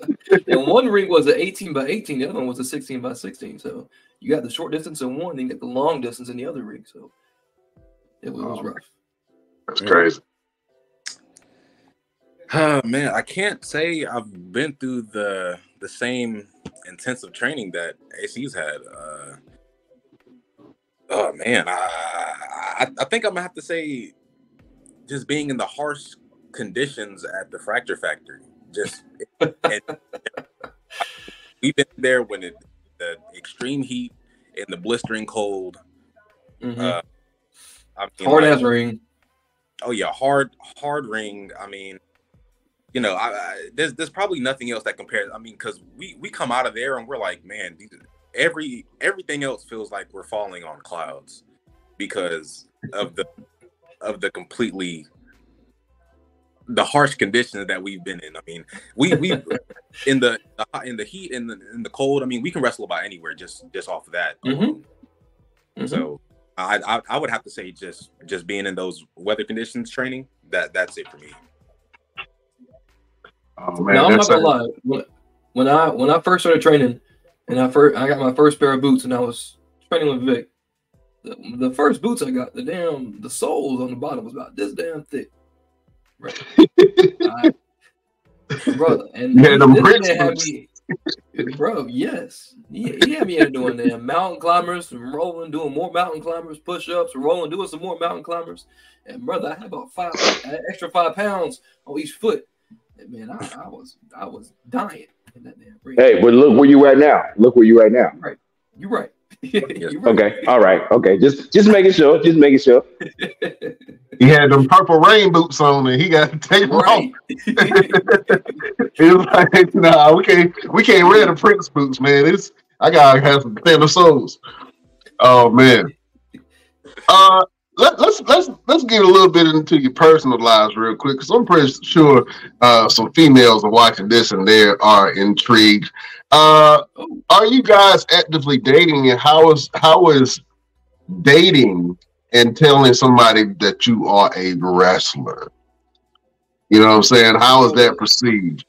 And one ring was an 18 by 18, the other one was a 16 by 16. So you got the short distance in one, then you got the long distance in the other ring. So it was rough. That's crazy. Oh man, I can't say I've been through the same intensive training that AC's had. Oh man, I think I'm gonna have to say just being in the harsh conditions at the Fracture Factory. And we've been there when the extreme heat and the blistering cold. Mm-hmm. Hard ass ring. Oh yeah, hard ring. I mean, you know, there's probably nothing else that compares. I mean, because we come out of there and we're like, man, everything else feels like we're falling on clouds because of the completely the harsh conditions that we've been in. I mean, we in the heat in the cold. I mean, we can wrestle about anywhere just off of that. Mm-hmm. Mm-hmm. So I would have to say just being in those weather conditions training, that's it for me. Oh, man, now I'm not gonna lie. When I first started training, and I got my first pair of boots, and I was training with Vic. The first boots I got, the soles on the bottom was about this damn thick, right? Brother, and yeah, them bro, yes, he had me doing them mountain climbers, and rolling, doing more mountain climbers, push-ups, rolling, doing some more mountain climbers, and brother, I had about extra 5 pounds on each foot. And man, I was dying in that damn ring. Hey, but look where you at now. Right, you're right. You're right. Okay, all right, okay. Just making sure. He had them purple rain boots on, and he got to take them off. He was like, "Nah, we can't wear the Prince boots, man. I gotta have some thinner soles." Oh man. Let's get a little bit into your personal lives real quick, because I'm pretty sure some females are watching this and they are intrigued. Are you guys actively dating, and how is dating and telling somebody that you are a wrestler? You know what I'm saying? How is that perceived?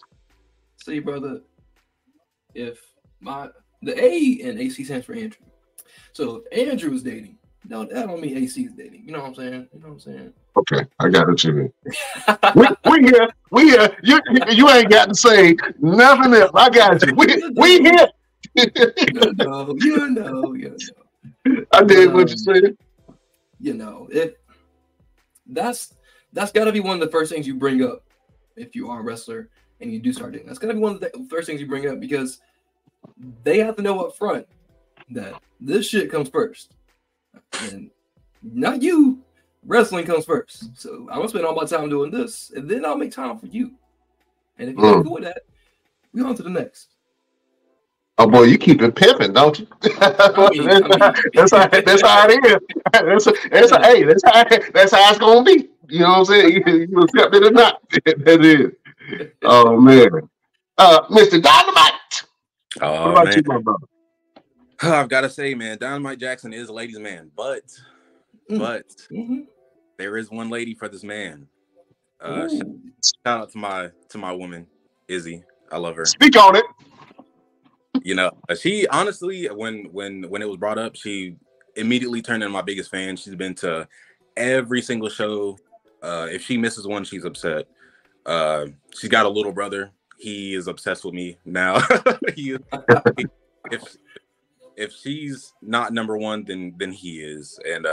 See, brother, if the A in AC stands for Andrew. So if Andrew is dating, no, that don't mean AC is dating. You know what I'm saying? You know what I'm saying? Okay, I got it, Jimmy. We here. You ain't got to say nothing else. I got you. We here. You know. I did what you said. You know, that's got to be one of the first things you bring up if you are a wrestler and you do start dating. That's got to be one of the first things you bring up because they have to know up front that this shit comes first, and not you. Wrestling comes first. So I'm gonna spend all my time doing this, and then I'll make time for you. And if you're not doing that, we on to the next. Oh boy, you keep it pimping, don't you? That's how it is. That's how it's gonna be. You know what I'm saying? You accept it or not. That is. Oh man. Mr. Dynamite. Oh, what about man. you, my brother? I've got to say, man, Dynamite Jackson is a ladies' man, but there is one lady for this man. Shout out to my woman, Izzy. I love her. Speak on it. You know, she honestly, when it was brought up, she immediately turned into my biggest fan. She's been to every single show. If she misses one, she's upset. She's got a little brother. He is obsessed with me now. If she's not number one, then he is. And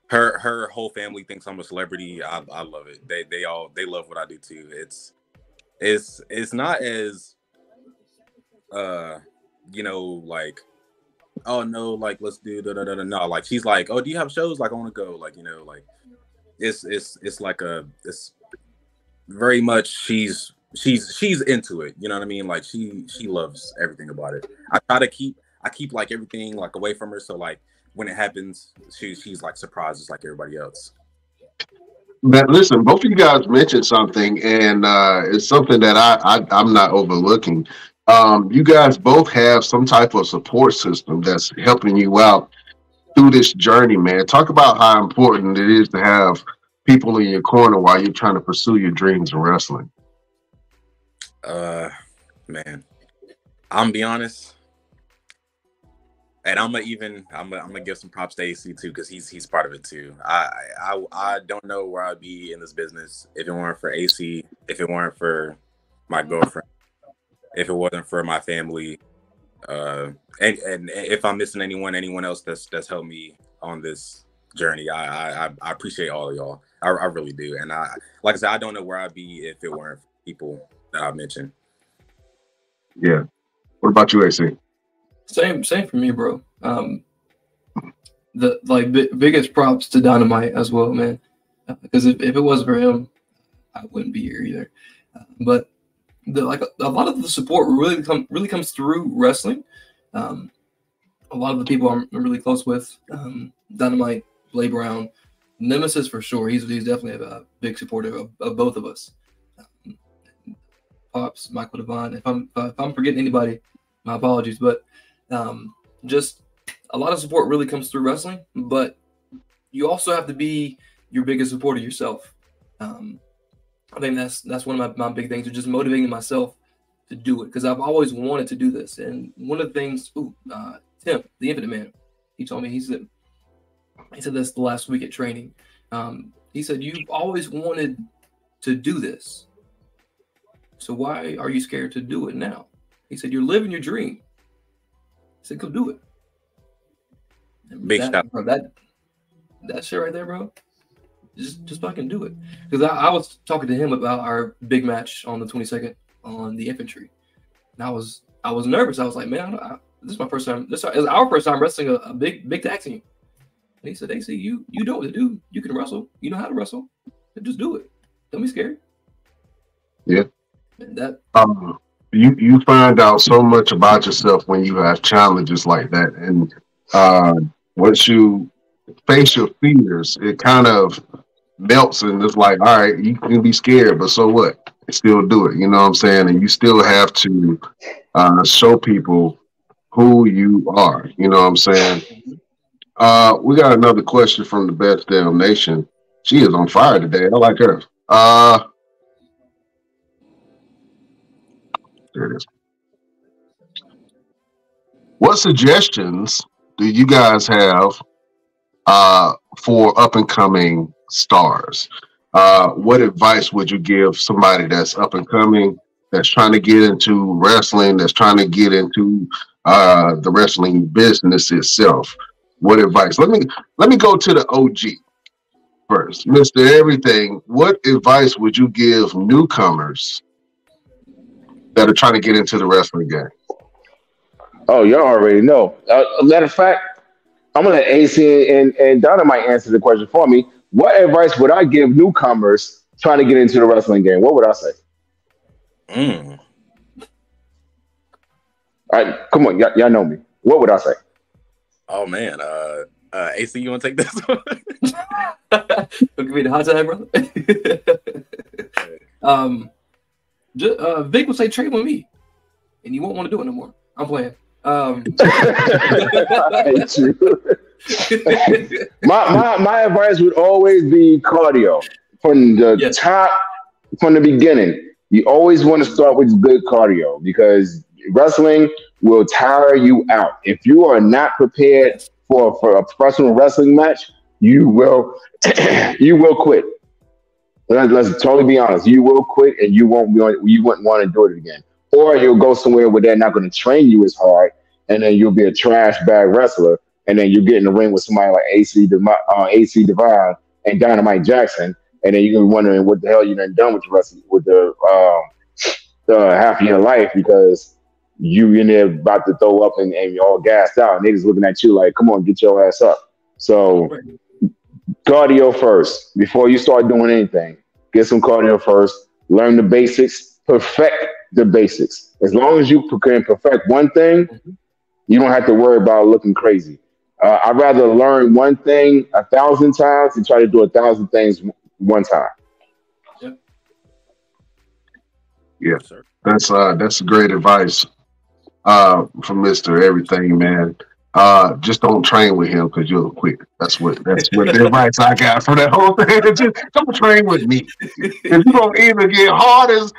her whole family thinks I'm a celebrity. I love it. They love what I do too. It's not as like, oh no, like let's do no, like she's like, oh, do you have shows? Like I want to go. Like, like it's like it's very much she's into it. You know what I mean? Like she loves everything about it. I keep like everything like away from her, so like when it happens, she's like surprised just like everybody else. But listen, both of you guys mentioned something, and it's something that I'm not overlooking. You guys both have some type of support system that's helping you out through this journey, man. Talk about how important it is to have people in your corner while you're trying to pursue your dreams in wrestling. Man, I'm gonna be honest. And I'm gonna give some props to AC too, because he's part of it too. I don't know where I'd be in this business if it weren't for AC, if it weren't for my girlfriend, if it wasn't for my family, and if I'm missing anyone else that's helped me on this journey, I appreciate all of y'all. I really do. And like I said, I don't know where I'd be if it weren't for people that I mentioned. Yeah. What about you, AC? Same for me, bro. The biggest props to Dynamite as well, man. Because if it wasn't for him, I wouldn't be here either. But a lot of the support really comes through wrestling. A lot of the people I'm really close with, Dynamite, Blade Brown, Nemesis for sure. He's definitely a big supporter of both of us. Pops, Michael Devine. If I'm forgetting anybody, my apologies. But just a lot of support really comes through wrestling, but you also have to be your biggest supporter yourself. I think that's one of my big things, is just motivating myself to do it, because I've always wanted to do this. And one of the things, Tim, the Infinite Man, he told me, he said this the last week at training. He said, you've always wanted to do this, so why are you scared to do it now? He said, you're living your dream. He said, go do it. Big shout. Bro, that shit right there, bro. Just fucking do it. Because I was talking to him about our big match on the 22nd on the infantry, and I was nervous. I was like, man, this is my first time. This is our first time wrestling a big tag team. And he said, AC, you know what to do. You can wrestle. You know how to wrestle. Just do it. Don't be scared. Yeah. And that. You find out so much about yourself when you have challenges like that, and once you face your fears, it kind of melts, and it's like, all right, you can be scared, but so what? Still do it. You know what I'm saying? And you still have to show people who you are. You know what I'm saying? We got another question from the Best Damn Nation. She is on fire today. I like her. There it is. What suggestions do you guys have for up and coming stars? What advice would you give somebody that's up and coming, that's trying to get into wrestling, that's trying to get into the wrestling business itself? What advice? Let me go to the OG first, Mr. Everything. What advice would you give newcomers that are trying to get into the wrestling game? Oh, y'all already know. Matter of fact, I'm gonna let AC and Dynamite answer the question for me. What advice would I give newcomers trying to get into the wrestling game? What would I say? Mm. All right, come on, y'all know me. What would I say? Oh man, AC, you want to take this one? Look at me, the hot tag, brother. Vic will say trade with me, and you won't want to do it no more. I'm playing. I hate you. my advice would always be cardio from the top, from the beginning. You always want to start with good cardio because wrestling will tire you out. If you are not prepared for a professional wrestling match, you will you will quit. Let's totally be honest. You will quit, and you wouldn't want to do it again. Or you'll go somewhere where they're not going to train you as hard, and then you'll be a trash bag wrestler, and then you get in the ring with somebody like AC Divine and Dynamite Jackson, and then you're gonna be wondering what the hell you done with the rest with the half of your life because you in there about to throw up and you're all gassed out, and niggas looking at you like, come on, get your ass up. So cardio first before you start doing anything. Get some cardio first. Learn the basics. Perfect the basics. As long as you can perfect one thing, you don't have to worry about looking crazy. I'd rather learn one thing 1,000 times than try to do 1,000 things one time. Yeah, that's great advice from Mr. Everything, man. Just don't train with him because you'll quit. That's what the advice I got from that whole thing. Just don't train with me. If you're gonna either get hard as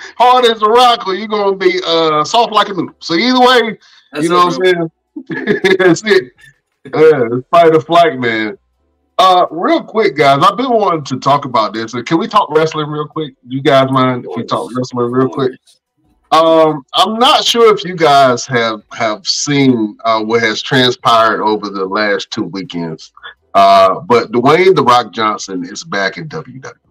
a rock or you're gonna be soft like a noodle. So either way, you know what I'm saying? That's it. Fight or flight, man. Real quick, guys, I've been wanting to talk about this. Can we talk wrestling real quick? Do you guys mind if we talk wrestling real quick? I'm not sure if you guys have seen what has transpired over the last 2 weekends, but Dwayne "The Rock" Johnson is back in WWE.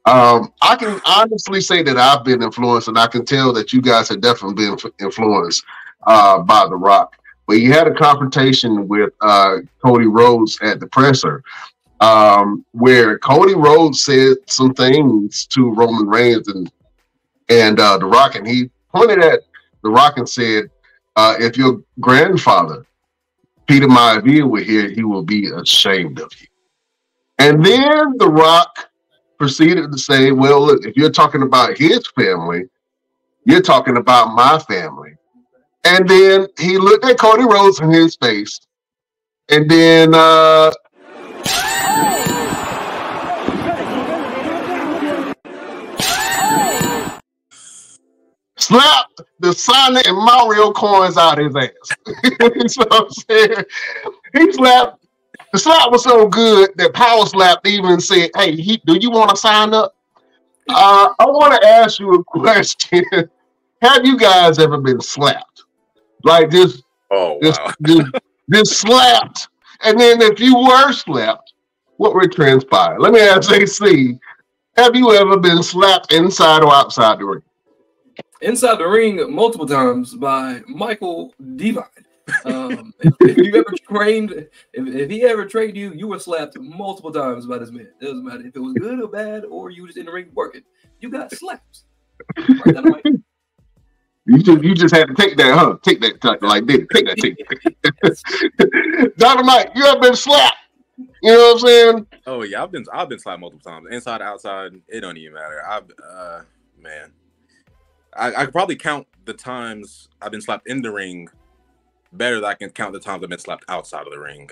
I can honestly say that I've been influenced, and I can tell that you guys have definitely been influenced by The Rock. But he had a confrontation with Cody Rhodes at the presser, where Cody Rhodes said some things to Roman Reigns and The Rock, and he pointed at The Rock and said, if your grandfather, Peter Maivia, were here, he will be ashamed of you. And then The Rock proceeded to say, well, look, if you're talking about his family, you're talking about my family. And then he looked at Cody Rhodes in his face, and then slapped the Sonic and Mario coins out his ass. That's what I'm saying. The slap was so good that Power Slap even said, hey, do you want to sign up? I want to ask you a question. Have you guys ever been slapped? Like just slapped. And then if you were slapped, what would transpire? Let me ask AC, have you ever been slapped inside or outside the ring? Inside the ring multiple times by Michael Devine. If you ever trained, if he ever trained you, you were slapped multiple times by this man. It doesn't matter if it was good or bad, or you was in the ring working. You got slaps. Right down the mic. You just had to take that, huh? Take that, like this. Take that, take. Dynamite, you have been slapped. You know what I'm saying? Oh yeah, I've been slapped multiple times, inside, outside. It don't even matter. Man, I could probably count the times I've been slapped in the ring better than I can count the times I've been slapped outside of the ring.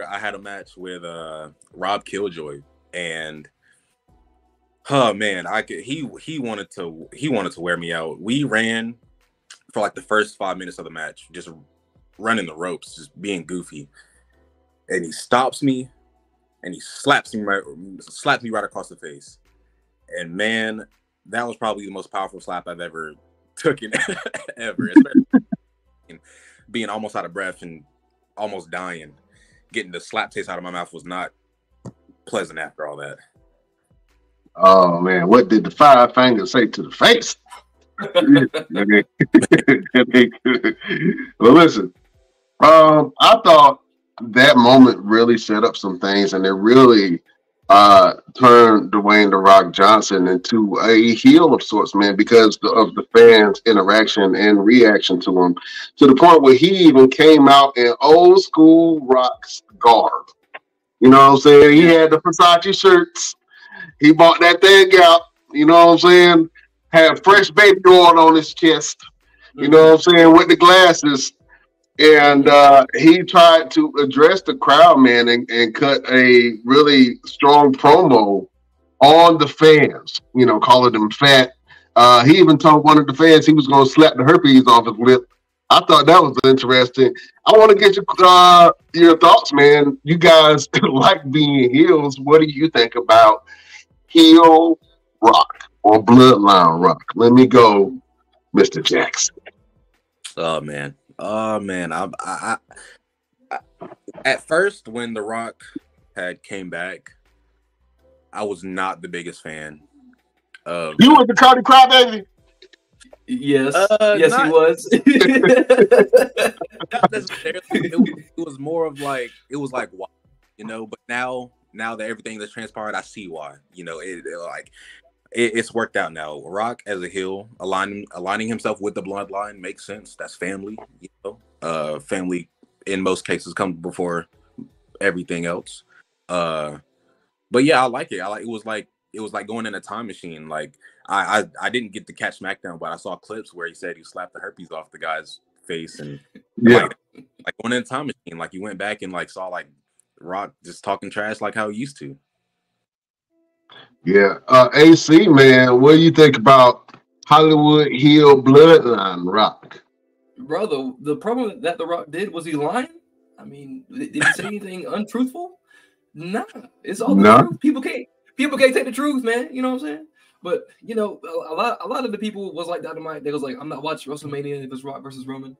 I had a match with Rob Killjoy, and Oh man, I could. He wanted to wear me out. We ran for like the first 5 minutes of the match, just running the ropes, just being goofy. And he stops me, and he slaps me right across the face. And man, that was probably the most powerful slap I've ever taken ever. Especially being almost out of breath and almost dying, getting the slap taste out of my mouth was not pleasant after all that. Oh man, what did the five fingers say to the face? Well, listen, I thought that moment really set up some things, and it really turned Dwayne "The Rock" Johnson into a heel of sorts, man, because of the fans' interaction and reaction to him, to the point where he even came out in old school Rock's garb. You know what I'm saying? He had the Versace shirts. He bought that thing out. You know what I'm saying? Had fresh baby oil on his chest. You know what I'm saying? With the glasses. And he tried to address the crowd, man, and cut a really strong promo on the fans, you know, calling them fat. He even told one of the fans he was going to slap the herpes off his lip. I thought that was interesting. I want to get your thoughts, man. You guys like being heels. What do you think about heel Rock or bloodline Rock? Let me go, Mr. Jackson. Oh man. I at first when The Rock had came back, I was not the biggest fan of. You were the Cardi Crybaby. Yes, yes, he was. Not necessarily. It was more of like why, you know. But now that everything that's transpired, I see why. You know, it's worked out now. Rock as a heel, aligning himself with the bloodline makes sense. That's family, you know. Family in most cases comes before everything else. But yeah, I like it. It was like going in a time machine. Like I didn't get to catch SmackDown, but I saw clips where he said he slapped the herpes off the guy's face, and like going in a time machine. Like you went back and like saw like Rock just talking trash like how he used to. Yeah. AC, man, what do you think about Hollywood heel bloodline Rock? Brother, the problem that The Rock did, was he lying? I mean, did he say anything untruthful? Nah, it's all the truth. People can't take the truth, man. You know what I'm saying? But you know, a lot of the people was like Dynamite. They was like, I'm not watching WrestleMania if it's Rock versus Roman.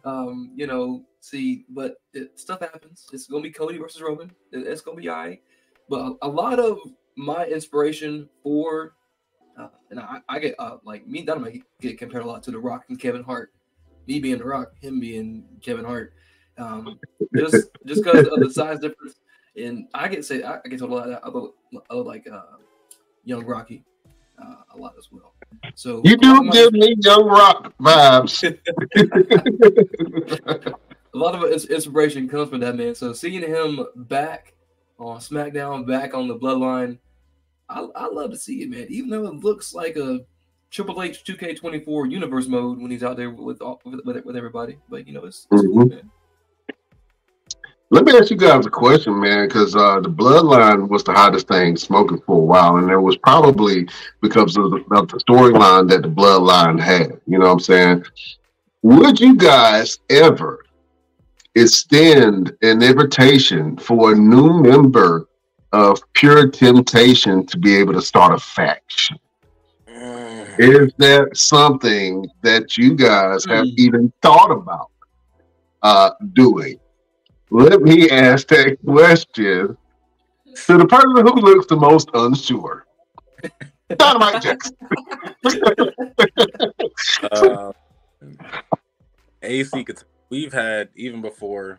You know, but stuff happens. It's gonna be Cody versus Roman. It's gonna be all right. But a lot of my inspiration for, and I get like me and Dynamite get compared a lot to The Rock and Kevin Hart. Me being The Rock, him being Kevin Hart. Just because of the size difference. And I get told a lot of other like Young Rocky a lot as well. So you do give me Young Rock vibes. A lot of inspiration comes from that, man. So seeing him back on SmackDown, back on the Bloodline, I love to see it, man. Even though it looks like a Triple H 2K24 universe mode when he's out there with everybody, but you know it's cool, man. Let me ask you guys a question, man, because the Bloodline was the hottest thing smoking for a while, and it was probably because of the storyline that the Bloodline had. You know what I'm saying? Would you guys ever extend an invitation for a new member of Pure Temptation to be able to start a faction? Is that something that you guys have even thought about doing? Let me ask that question to the person who looks the most unsure. Dynamite Jackson. AC, we've had even before,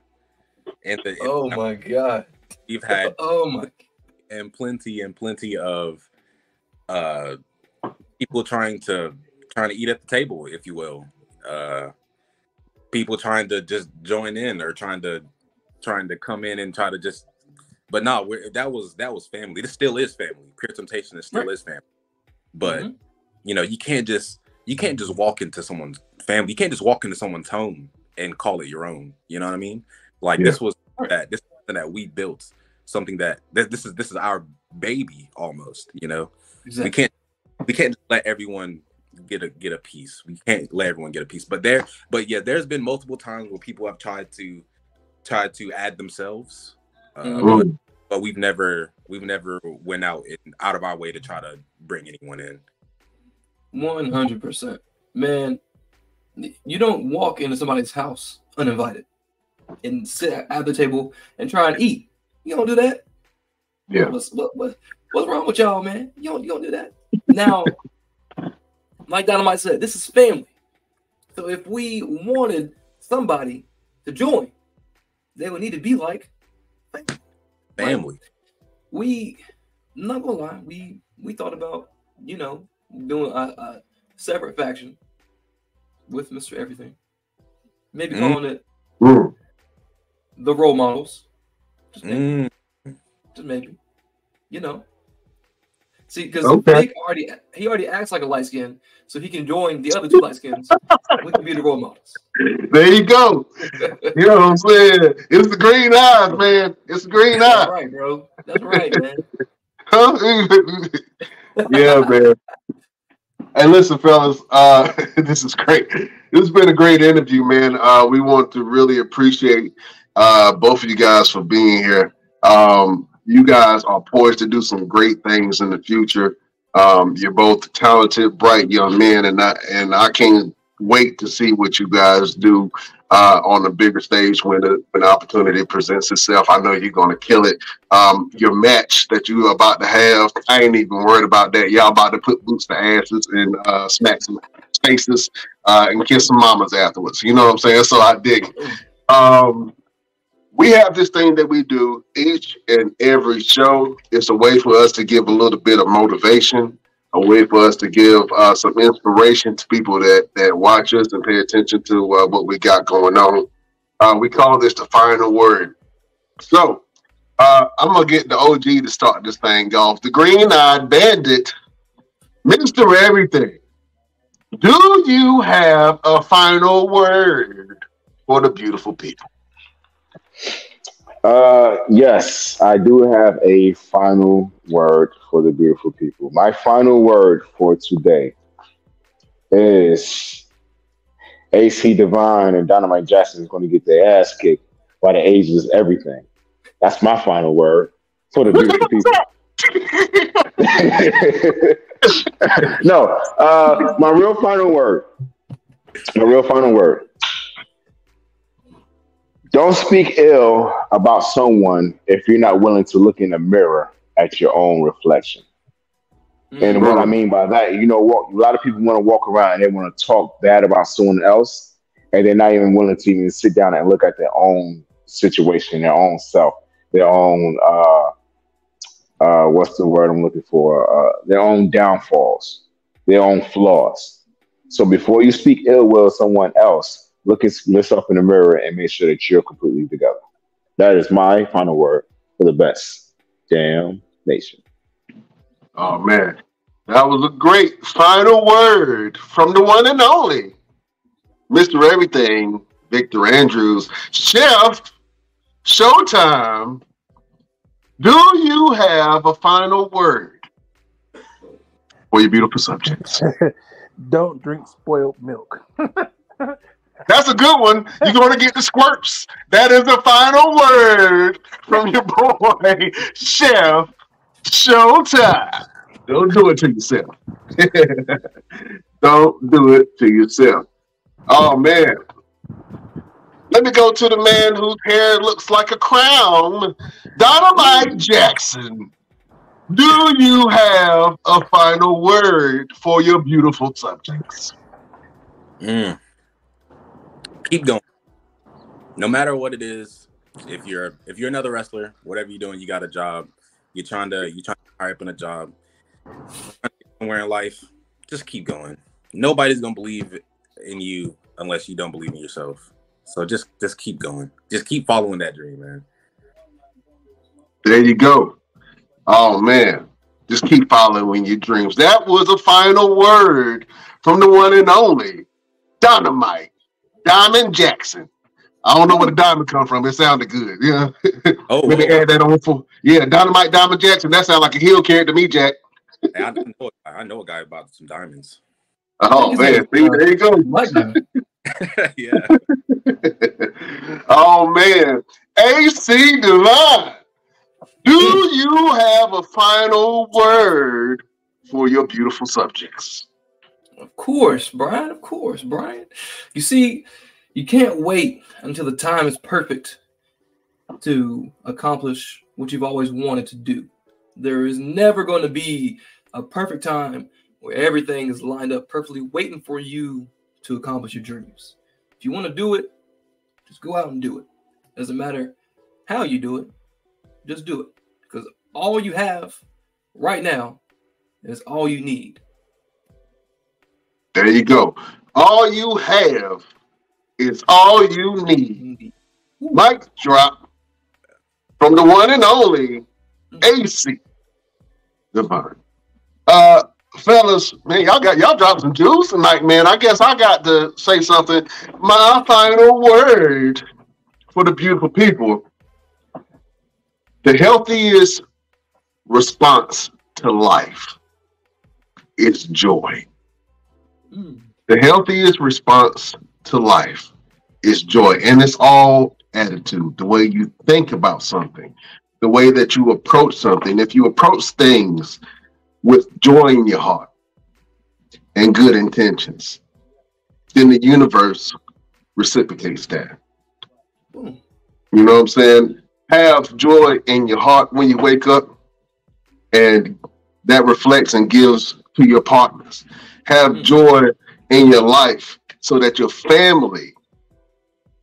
oh my god, we've had and plenty of people trying to eat at the table, if you will. People trying to just join in or trying to come in and try to just, but no, that was family. This still is family. Pure Temptation is family. But you know, you can't just walk into someone's family. You can't just walk into someone's home and call it your own. You know what I mean? Like this was something that we built. something that this is our baby almost. You know, Exactly. we can't let everyone get a piece. We can't let everyone get a piece. But yeah, there's been multiple times where people have tried to add themselves, but we've never went out of our way to try to bring anyone in. 100%. Man, you don't walk into somebody's house uninvited and sit at the table and try and eat. You don't do that. Yeah. What's wrong with y'all, man? You don't do that. Now, like Dynamite said, this is family. So if we wanted somebody to join, they would need to be like Family. I'm not gonna lie, we thought about, doing a separate faction with Mr. Everything. Maybe calling it the Role Models. Just maybe. Just maybe. See, because he already acts like a light skin, so he can join the other two light skins. We can be the Role Models. There you go. You know what I'm saying? It's the green eyes, man. It's the green eyes. That's right, bro. That's right, man. Yeah, man. Hey, listen, fellas, this is great. This has been a great interview, man. We want to really appreciate both of you guys for being here. You guys are poised to do some great things in the future. You're both talented, bright young men, and I can't wait to see what you guys do on the bigger stage when the opportunity presents itself. I know you're going to kill it. Your match that you're about to have, I ain't even worried about that. Y'all about to put boots to asses and smack some faces and kiss some mamas afterwards. You know what I'm saying? So I dig it. We have this thing that we do each and every show. It's a way for us to give a little bit of motivation, a way for us to give some inspiration to people that watch us and pay attention to what we got going on. We call this the final word. So I'm going to get the OG to start this thing off. The green-eyed bandit, Mr. Everything. Do you have a final word for the beautiful people? Yes, I do have a final word for the beautiful people. My final word for today is AC Divine and Dynamite Jackson is going to get their ass kicked by the Asians Everything. That's my final word for the beautiful people. No, my real final word. Don't speak ill about someone if you're not willing to look in the mirror at your own reflection. And what I mean by that, a lot of people want to walk around and they want to talk bad about someone else, and they're not even willing to even sit down and look at their own situation, their own self, their own, what's the word I'm looking for? Their own downfalls, their own flaws. So before you speak ill will of someone else, look yourself in the mirror and make sure that you're completely together. That is my final word for the best damn nation. Oh, man. That was a great final word from the one and only Mr. Everything, Victor Andrews. Chef, Showtime, do you have a final word for your beautiful subjects? Don't drink spoiled milk. That's a good one. You're going to get the squirts. That is the final word from your boy, Chef Showtime. Don't do it to yourself. Don't do it to yourself. Oh, man. Let me go to the man whose hair looks like a crown, Dynamite Jackson. Do you have a final word for your beautiful subjects? Keep going. No matter what it is, if you're another wrestler, whatever you're doing, you got a job. You're trying to hire up in a job. Somewhere in life, just keep going. Nobody's gonna believe in you unless you don't believe in yourself. So just keep going. Just keep following that dream, man. There you go. Oh man, just keep following your dreams. That was a final word from the one and only Dynamite Diamond Jackson. I don't know where the diamond come from. It sounded good. Yeah. Oh, Maybe add that on for Dynamite Diamond Jackson. That sounds like a heel character to me, Jack. hey, I know a guy about some diamonds. Oh man, see, there you go. Like that. Yeah. Oh man, AC Divine. Do you have a final word for your beautiful subjects? Of course, Brian. Of course, Brian. You see, you can't wait until the time is perfect to accomplish what you've always wanted to do. There is never going to be a perfect time where everything is lined up perfectly waiting for you to accomplish your dreams. If you want to do it, just go out and do it. Doesn't matter how you do it, just do it. Because all you have right now is all you need. There you go. All you have is all you need. Mic drop from the one and only AC Divine. Fellas, man, y'all dropped some juice tonight, man. I guess I got to say something. My final word for the beautiful people. The healthiest response to life is joy. The healthiest response to life is joy. And it's all attitude, the way you think about something, the way that you approach something. If you approach things with joy in your heart and good intentions, then the universe reciprocates that. You know what I'm saying? Have joy in your heart when you wake up, and that reflects and gives to your partners. Have joy in your life so that your family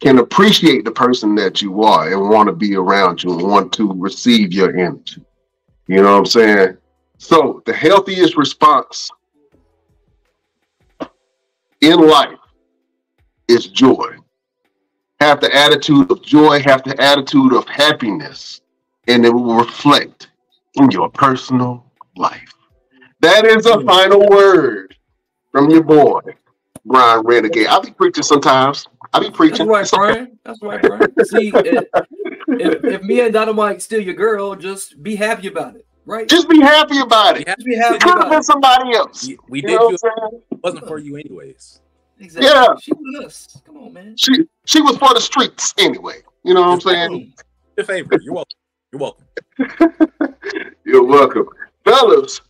can appreciate the person that you are and want to be around you and want to receive your energy. You know what I'm saying? So the healthiest response in life is joy. Have the attitude of joy, have the attitude of happiness, and it will reflect in your personal life. That is a final word from your boy, Brian Renegade. I'll be preaching sometimes. I'll be preaching. That's right, Brian. That's right, Brian. See, if me and Dynamite steal your girl, just be happy about it, right? Just be happy about it. Just be happy It could have about been it. somebody else. We You did know you. what I'm saying? It wasn't for you anyways. Exactly. Yeah. She with us. Come on, man. She was for the streets anyway. You know what I'm saying? Your favorite. You're welcome. You're welcome. You're welcome. Fellas,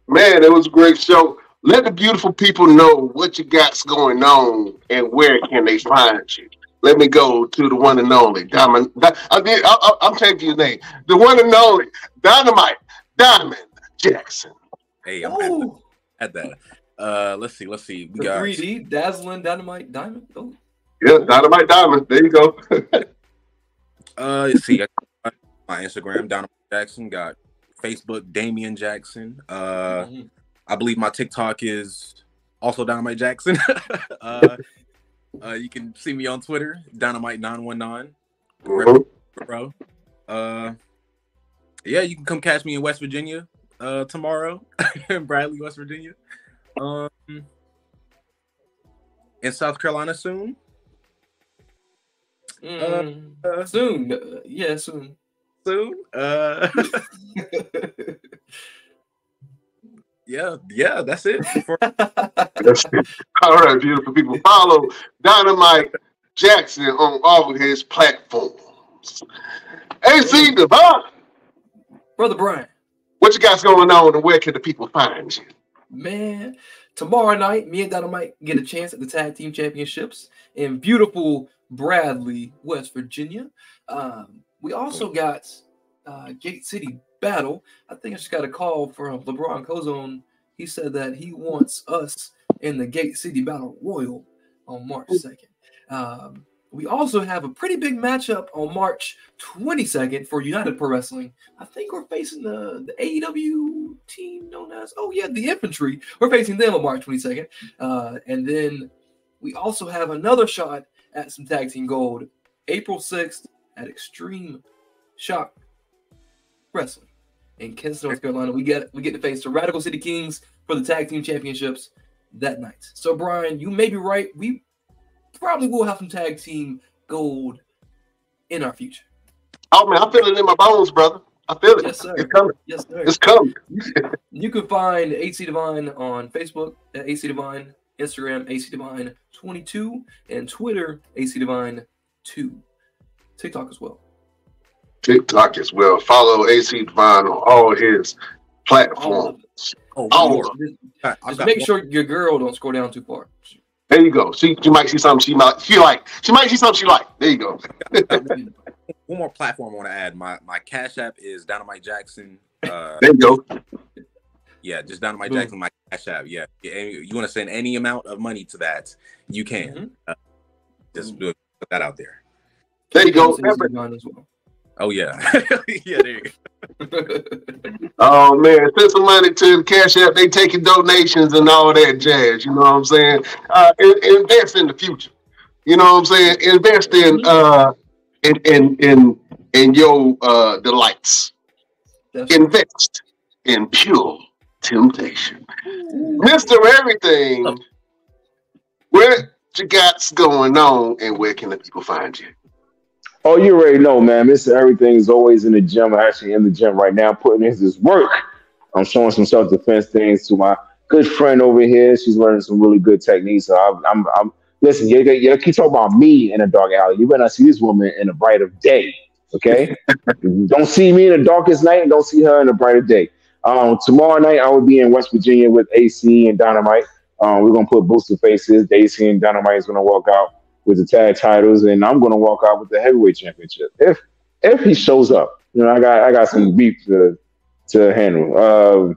man, it was a great show. Let the beautiful people know what you got going on and where can they find you. Let me go to the one and only Diamond. I'm changing your name. The one and only Dynamite Diamond Jackson. Hey, I'm at that. Let's see. We The got 3D Dazzling Dynamite Diamond. Oh. Yeah, Dynamite Diamond. There you go. let's see. I got my Instagram, Dynamite Jackson. Got Facebook, Damian Jackson. I believe my TikTok is also Dynamite Jackson. You can see me on Twitter, Dynamite919. Bro. Yeah, you can come catch me in West Virginia tomorrow, in Bradley, West Virginia. In South Carolina soon. Soon. Yeah, soon. Soon. Yeah, that's it. That's it. All right, beautiful people. Follow Dynamite Jackson on all of his platforms. AC Divine. Brother Brian. What you got going on and where can the people find you? Man, tomorrow night, me and Dynamite get a chance at the Tag Team Championships in beautiful Bradley, West Virginia. We also got Gate City Battle. I think I just got a call from LeBron Cozone. He said that he wants us in the Gate City Battle Royal on March 2nd. We also have a pretty big matchup on March 22nd for United Pro Wrestling. I think we're facing the AEW team known as, the Infantry. We're facing them on March 22nd. And then we also have another shot at some Tag Team Gold, April 6th at Extreme Shock Wrestling in Kinston, North Carolina. We get to face the Radical City Kings for the Tag Team Championships that night. So, Brian, you may be right. We probably will have some Tag Team Gold in our future. Oh man, I feel it in my bones, brother. I feel it. Yes, sir. It's coming. Yes, sir. It's coming. You can find AC Divine on Facebook at AC Divine, Instagram AC Divine 22, and Twitter AC Divine 2. TikTok as well. TikTok as well. Follow AC Divine on all his platforms. All of them. Just make sure your girl don't scroll down too far. There you go. She might see something she might like. She might see something she like. There you go. One more platform I want to add. My Cash App is Dynamite Jackson. There you go. Yeah, just Dynamite Jackson. My Cash App. Yeah, you want to send any amount of money to that, you can. Just put that out there. There you go. Oh yeah, yeah. There you go. Oh man, send some money to the Cash App. They taking donations and all that jazz. You know what I'm saying? Invest in the future. You know what I'm saying? Invest in your delights. Invest in pure temptation. Mr. Everything, what you got going on and where can the people find you? Oh, you already know, man. Mr. Everything is always in the gym. I'm actually in the gym right now, putting in this work. I'm showing some self-defense things to my good friend over here. She's learning some really good techniques. So I'm listen. You keep talking about me in a dark alley. You better not see this woman in the bright of day. Okay, don't see me in the darkest night, and don't see her in the bright of day. Tomorrow night I will be in West Virginia with AC and Dynamite. We're gonna put booster faces. AC and Dynamite is gonna walk out with the tag titles, and I'm going to walk out with the heavyweight championship if he shows up. You know, I got some beef to handle.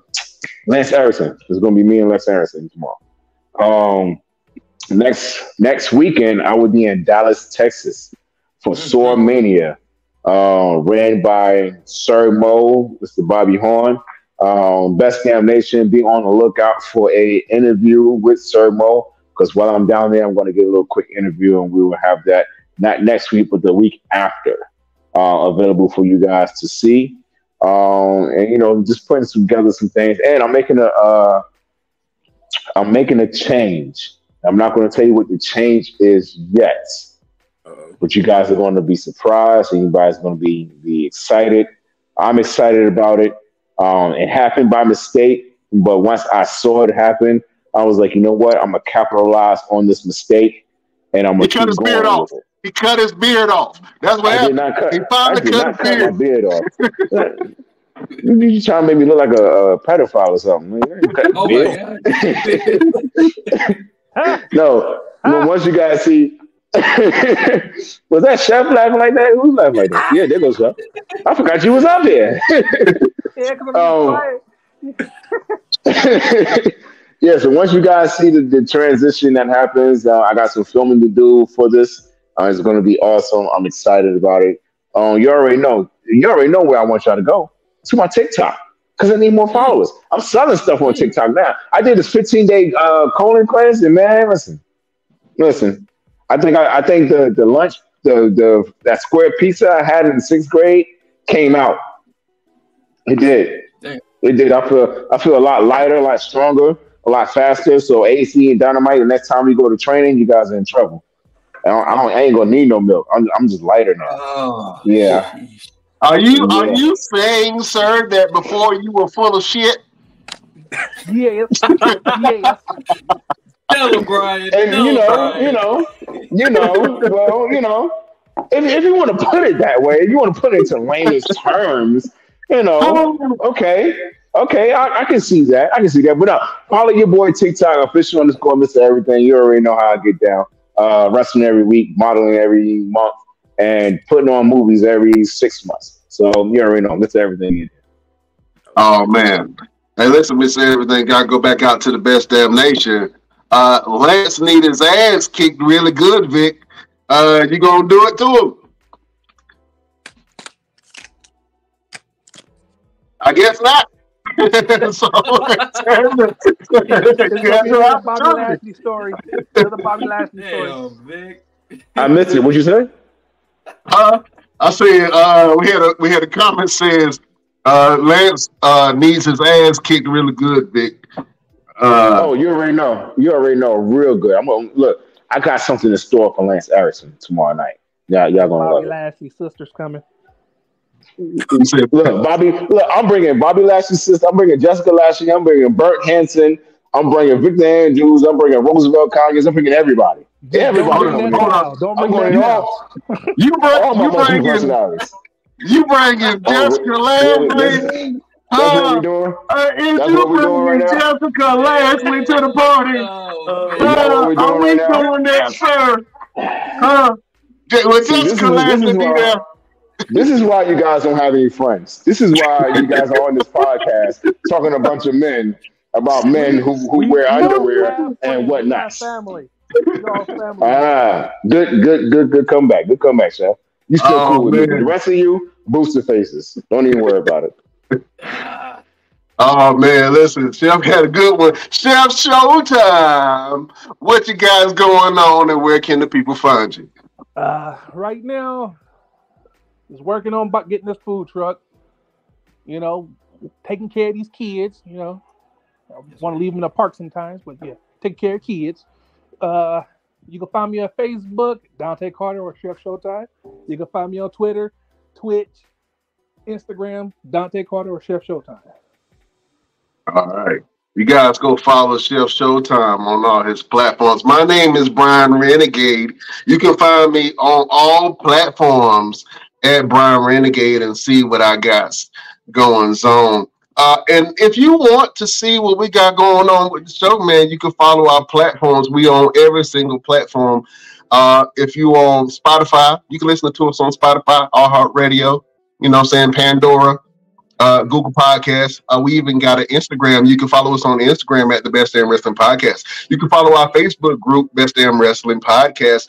Lance Erickson. It's going to be me and Lance Erickson tomorrow. Next weekend I will be in Dallas, Texas for Soar Mania, ran by Sir Mo, Mr. Bobby Horn. Best Damn Nation. Be on the lookout for a interview with Sir Mo. Because while I'm down there, I'm going to get a little quick interview, and we will have that not next week, but the week after, available for you guys to see. And you know, just putting together some things. And I'm making a change. I'm not going to tell you what the change is yet, but you guys are going to be surprised, and you guys are going to be excited. I'm excited about it. It happened by mistake, but once I saw it happen, I was like, you know what? I'm gonna capitalize on this mistake, and I'm gonna keep going with it. He cut his beard off. That's what happened. He finally cut my beard off. You trying to make me look like a pedophile or something? Oh my God! No. Once you guys see, was that Chef laughing like that? Who's laughing like that? Yeah, there goes Chef. I forgot you was up there. Yeah, so once you guys see the transition that happens, I got some filming to do for this. It's going to be awesome. I'm excited about it. You already know where I want y'all to go. To my TikTok, because I need more followers. I'm selling stuff on TikTok now. I did this 15-day colon cleanse, and man, listen. I think the lunch, that square pizza I had in the 6th grade came out. It did. Dang. It did. I feel a lot lighter, a lot stronger, a lot faster. So AC and Dynamite, the next time we go to training, you guys are in trouble. I ain't gonna need no milk. I'm just lighter now. Oh, yeah. Geez. Are you saying, sir, that before you were full of shit? Yes. Tell him, Brian. And you know. Well, you know, if you want to put it that way, if you want to put it into layman's terms, you know, okay, I can see that. But follow your boy TikTok, official_ Mr. Everything. You already know how I get down. Wrestling every week, modeling every month, and putting on movies every 6 months. So you already know, Mr. Everything. Oh man, hey, listen, Mr. Everything. Gotta go back out to the Best Damn Nation. Lance need his ass kicked really good, Vic. You gonna do it to him? I guess not. So, the Bobby Lashley story. The Bobby Lashley story. Vic. I missed it. What'd you say? I said we had a comment says Lance needs his ass kicked really good, Vic. You already know. Real good. I'm gonna look. I got something in store for Lance Erickson tomorrow night. Y'all gonna love Bobby it. Lashley sisters coming. Look, Bobby. Look, I'm bringing Bobby Lashley's sister. I'm bringing Jessica Lashley. I'm bringing Bert Hanson. I'm bringing Victor Andrews. I'm bringing Roosevelt Conyers. I'm bringing everybody. Don't Everybody bring coming that here. down. Don't I'm bring bringing that down. all my multiple personalities. you bringing Jessica Really? Lashley. That's what we're doing. If That's you what we're doing right bringing now. Jessica Lashley to the party, Oh, Is that what we're are doing we right now? doing that, sir? Will See, Jessica Lashley be there? This is why you guys don't have any friends. This is why you guys are on this podcast talking to a bunch of men about men who wear underwear and whatnot. Family. We're all family. Good comeback. Good comeback, Chef. You still Oh, cool with me. man. The rest of you, booster faces. Don't even worry about it. Oh man, listen, Chef got a good one. Chef Showtime. What you guys going on and where can the people find you? Right now, is working on getting this food truck. You know, taking care of these kids. You know, I want to leave them in the park sometimes, but yeah, take care of kids. You can find me on Facebook, Dante Carter or Chef Showtime. You can find me on Twitter, Twitch, Instagram, Dante Carter or Chef Showtime. All right. You guys go follow Chef Showtime on all his platforms. My name is Brian Renegade. You can find me on all platforms at Brian Renegade and see what I got going on. And if you want to see what we got going on with the show, man, you can follow our platforms. We on every single platform. If you on Spotify, you can listen to us on Spotify, iHeartRadio, you know what I'm saying, Pandora, Google Podcasts. We even got an Instagram. You can follow us on Instagram at the Best Damn Wrestling Podcast. You can follow our Facebook group, Best Damn Wrestling Podcast.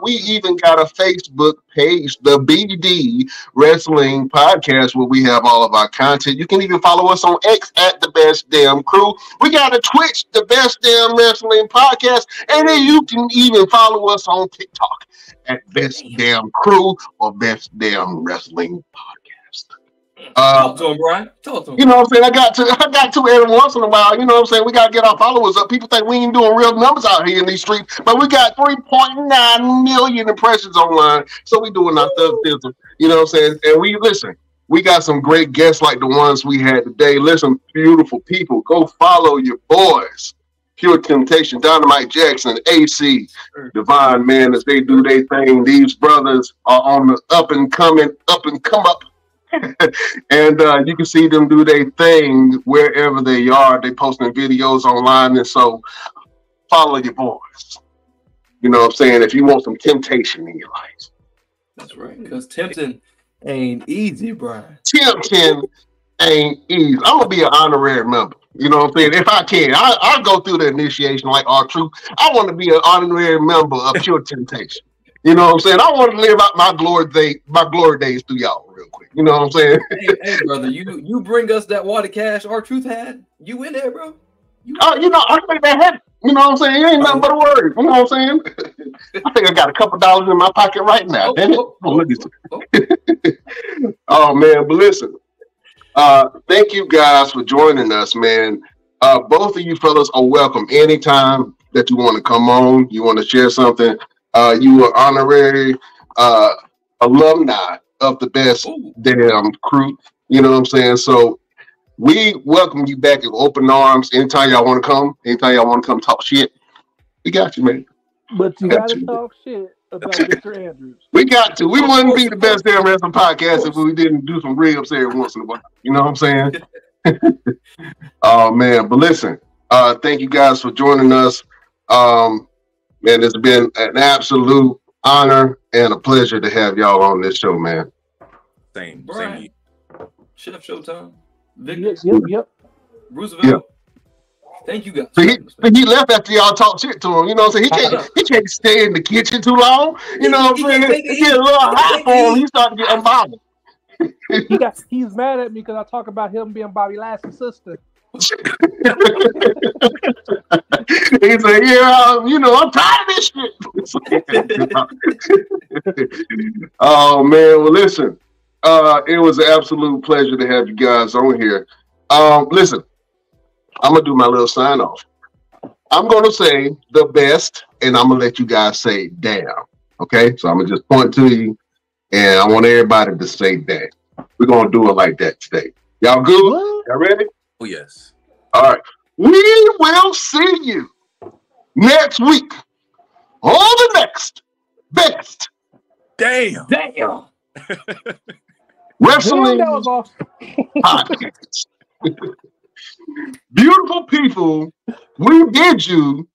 We even got a Facebook page, the BD Wrestling Podcast, where we have all of our content. You can even follow us on X at the Best Damn Crew. We got a Twitch, the Best Damn Wrestling Podcast, and then you can even follow us on TikTok at Best Damn Crew or Best Damn Wrestling Podcast. Talk to him, Brian. Talk to him. You know what I'm saying? I got to every once in a while. You know what I'm saying? We got to get our followers up. People think we ain't doing real numbers out here in these streets, but we got 3.9 million impressions online. So we doing our thug thizzle. You know what I'm saying? And we got some great guests like the ones we had today. Listen, beautiful people, go follow your boys. Pure Temptation, Dynamite Jackson, AC, Divine Man, as they do their thing. These brothers are on the up and come up. And you can see them do their thing wherever they are. They posting videos online, and so follow your boys. You know what I'm saying? If you want some temptation in your life. That's right, because tempting ain't easy, Brian. Tempting ain't easy. I'm going to be an honorary member. You know what I'm saying? If I can. I'll go through the initiation like R-Truth. I want to be an honorary member of Pure Temptation. You know what I'm saying? I want to live out my glory days through y'all real quick. You know what I'm saying? Hey, brother, you bring us that water cash R-Truth had. You in there, bro? I think that happened. You know what I'm saying? It ain't nothing but a word. You know what I'm saying? I think I got a couple dollars in my pocket right now. Oh man, but listen. Thank you guys for joining us, man. Both of you fellas are welcome anytime that you want to come on. You want to share something. You are honorary alumni of the Best Damn Crew. You know what I'm saying? So we welcome you back with open arms anytime y'all want to come. Anytime y'all want to come talk shit, we got you, man. But you got to talk shit about Victor Andrews. We got to. We wouldn't be the Best Damn Wrestling Podcast if we didn't do some ribs every once in a while. You know what I'm saying? Oh, man. But listen, thank you guys for joining us. Man, it's been an absolute honor and a pleasure to have y'all on this show, man. Same. Chef Showtime. Victor. Yep. Roosevelt. Yep. Thank you guys. So he left after y'all talk shit to him. You know what I'm saying? He can't stay in the kitchen too long. You know what I'm saying? He get a little hot for him. He started to get unbothered. He's mad at me because I talk about him being Bobby Lashley's sister. He said, I'm tired of this shit. Oh, man. Well, listen, it was an absolute pleasure to have you guys on here. Listen, I'm going to do my little sign off. I'm going to say the best, and I'm going to let you guys say damn. Okay, so I'm gonna just point to you, and I want everybody to say that. We're gonna do it like that today. Y'all good? What? Y'all ready? Oh yes. All right. We will see you next week on the next best Damn. Damn. wrestling Damn, that was awesome. podcast. Beautiful people, we bid you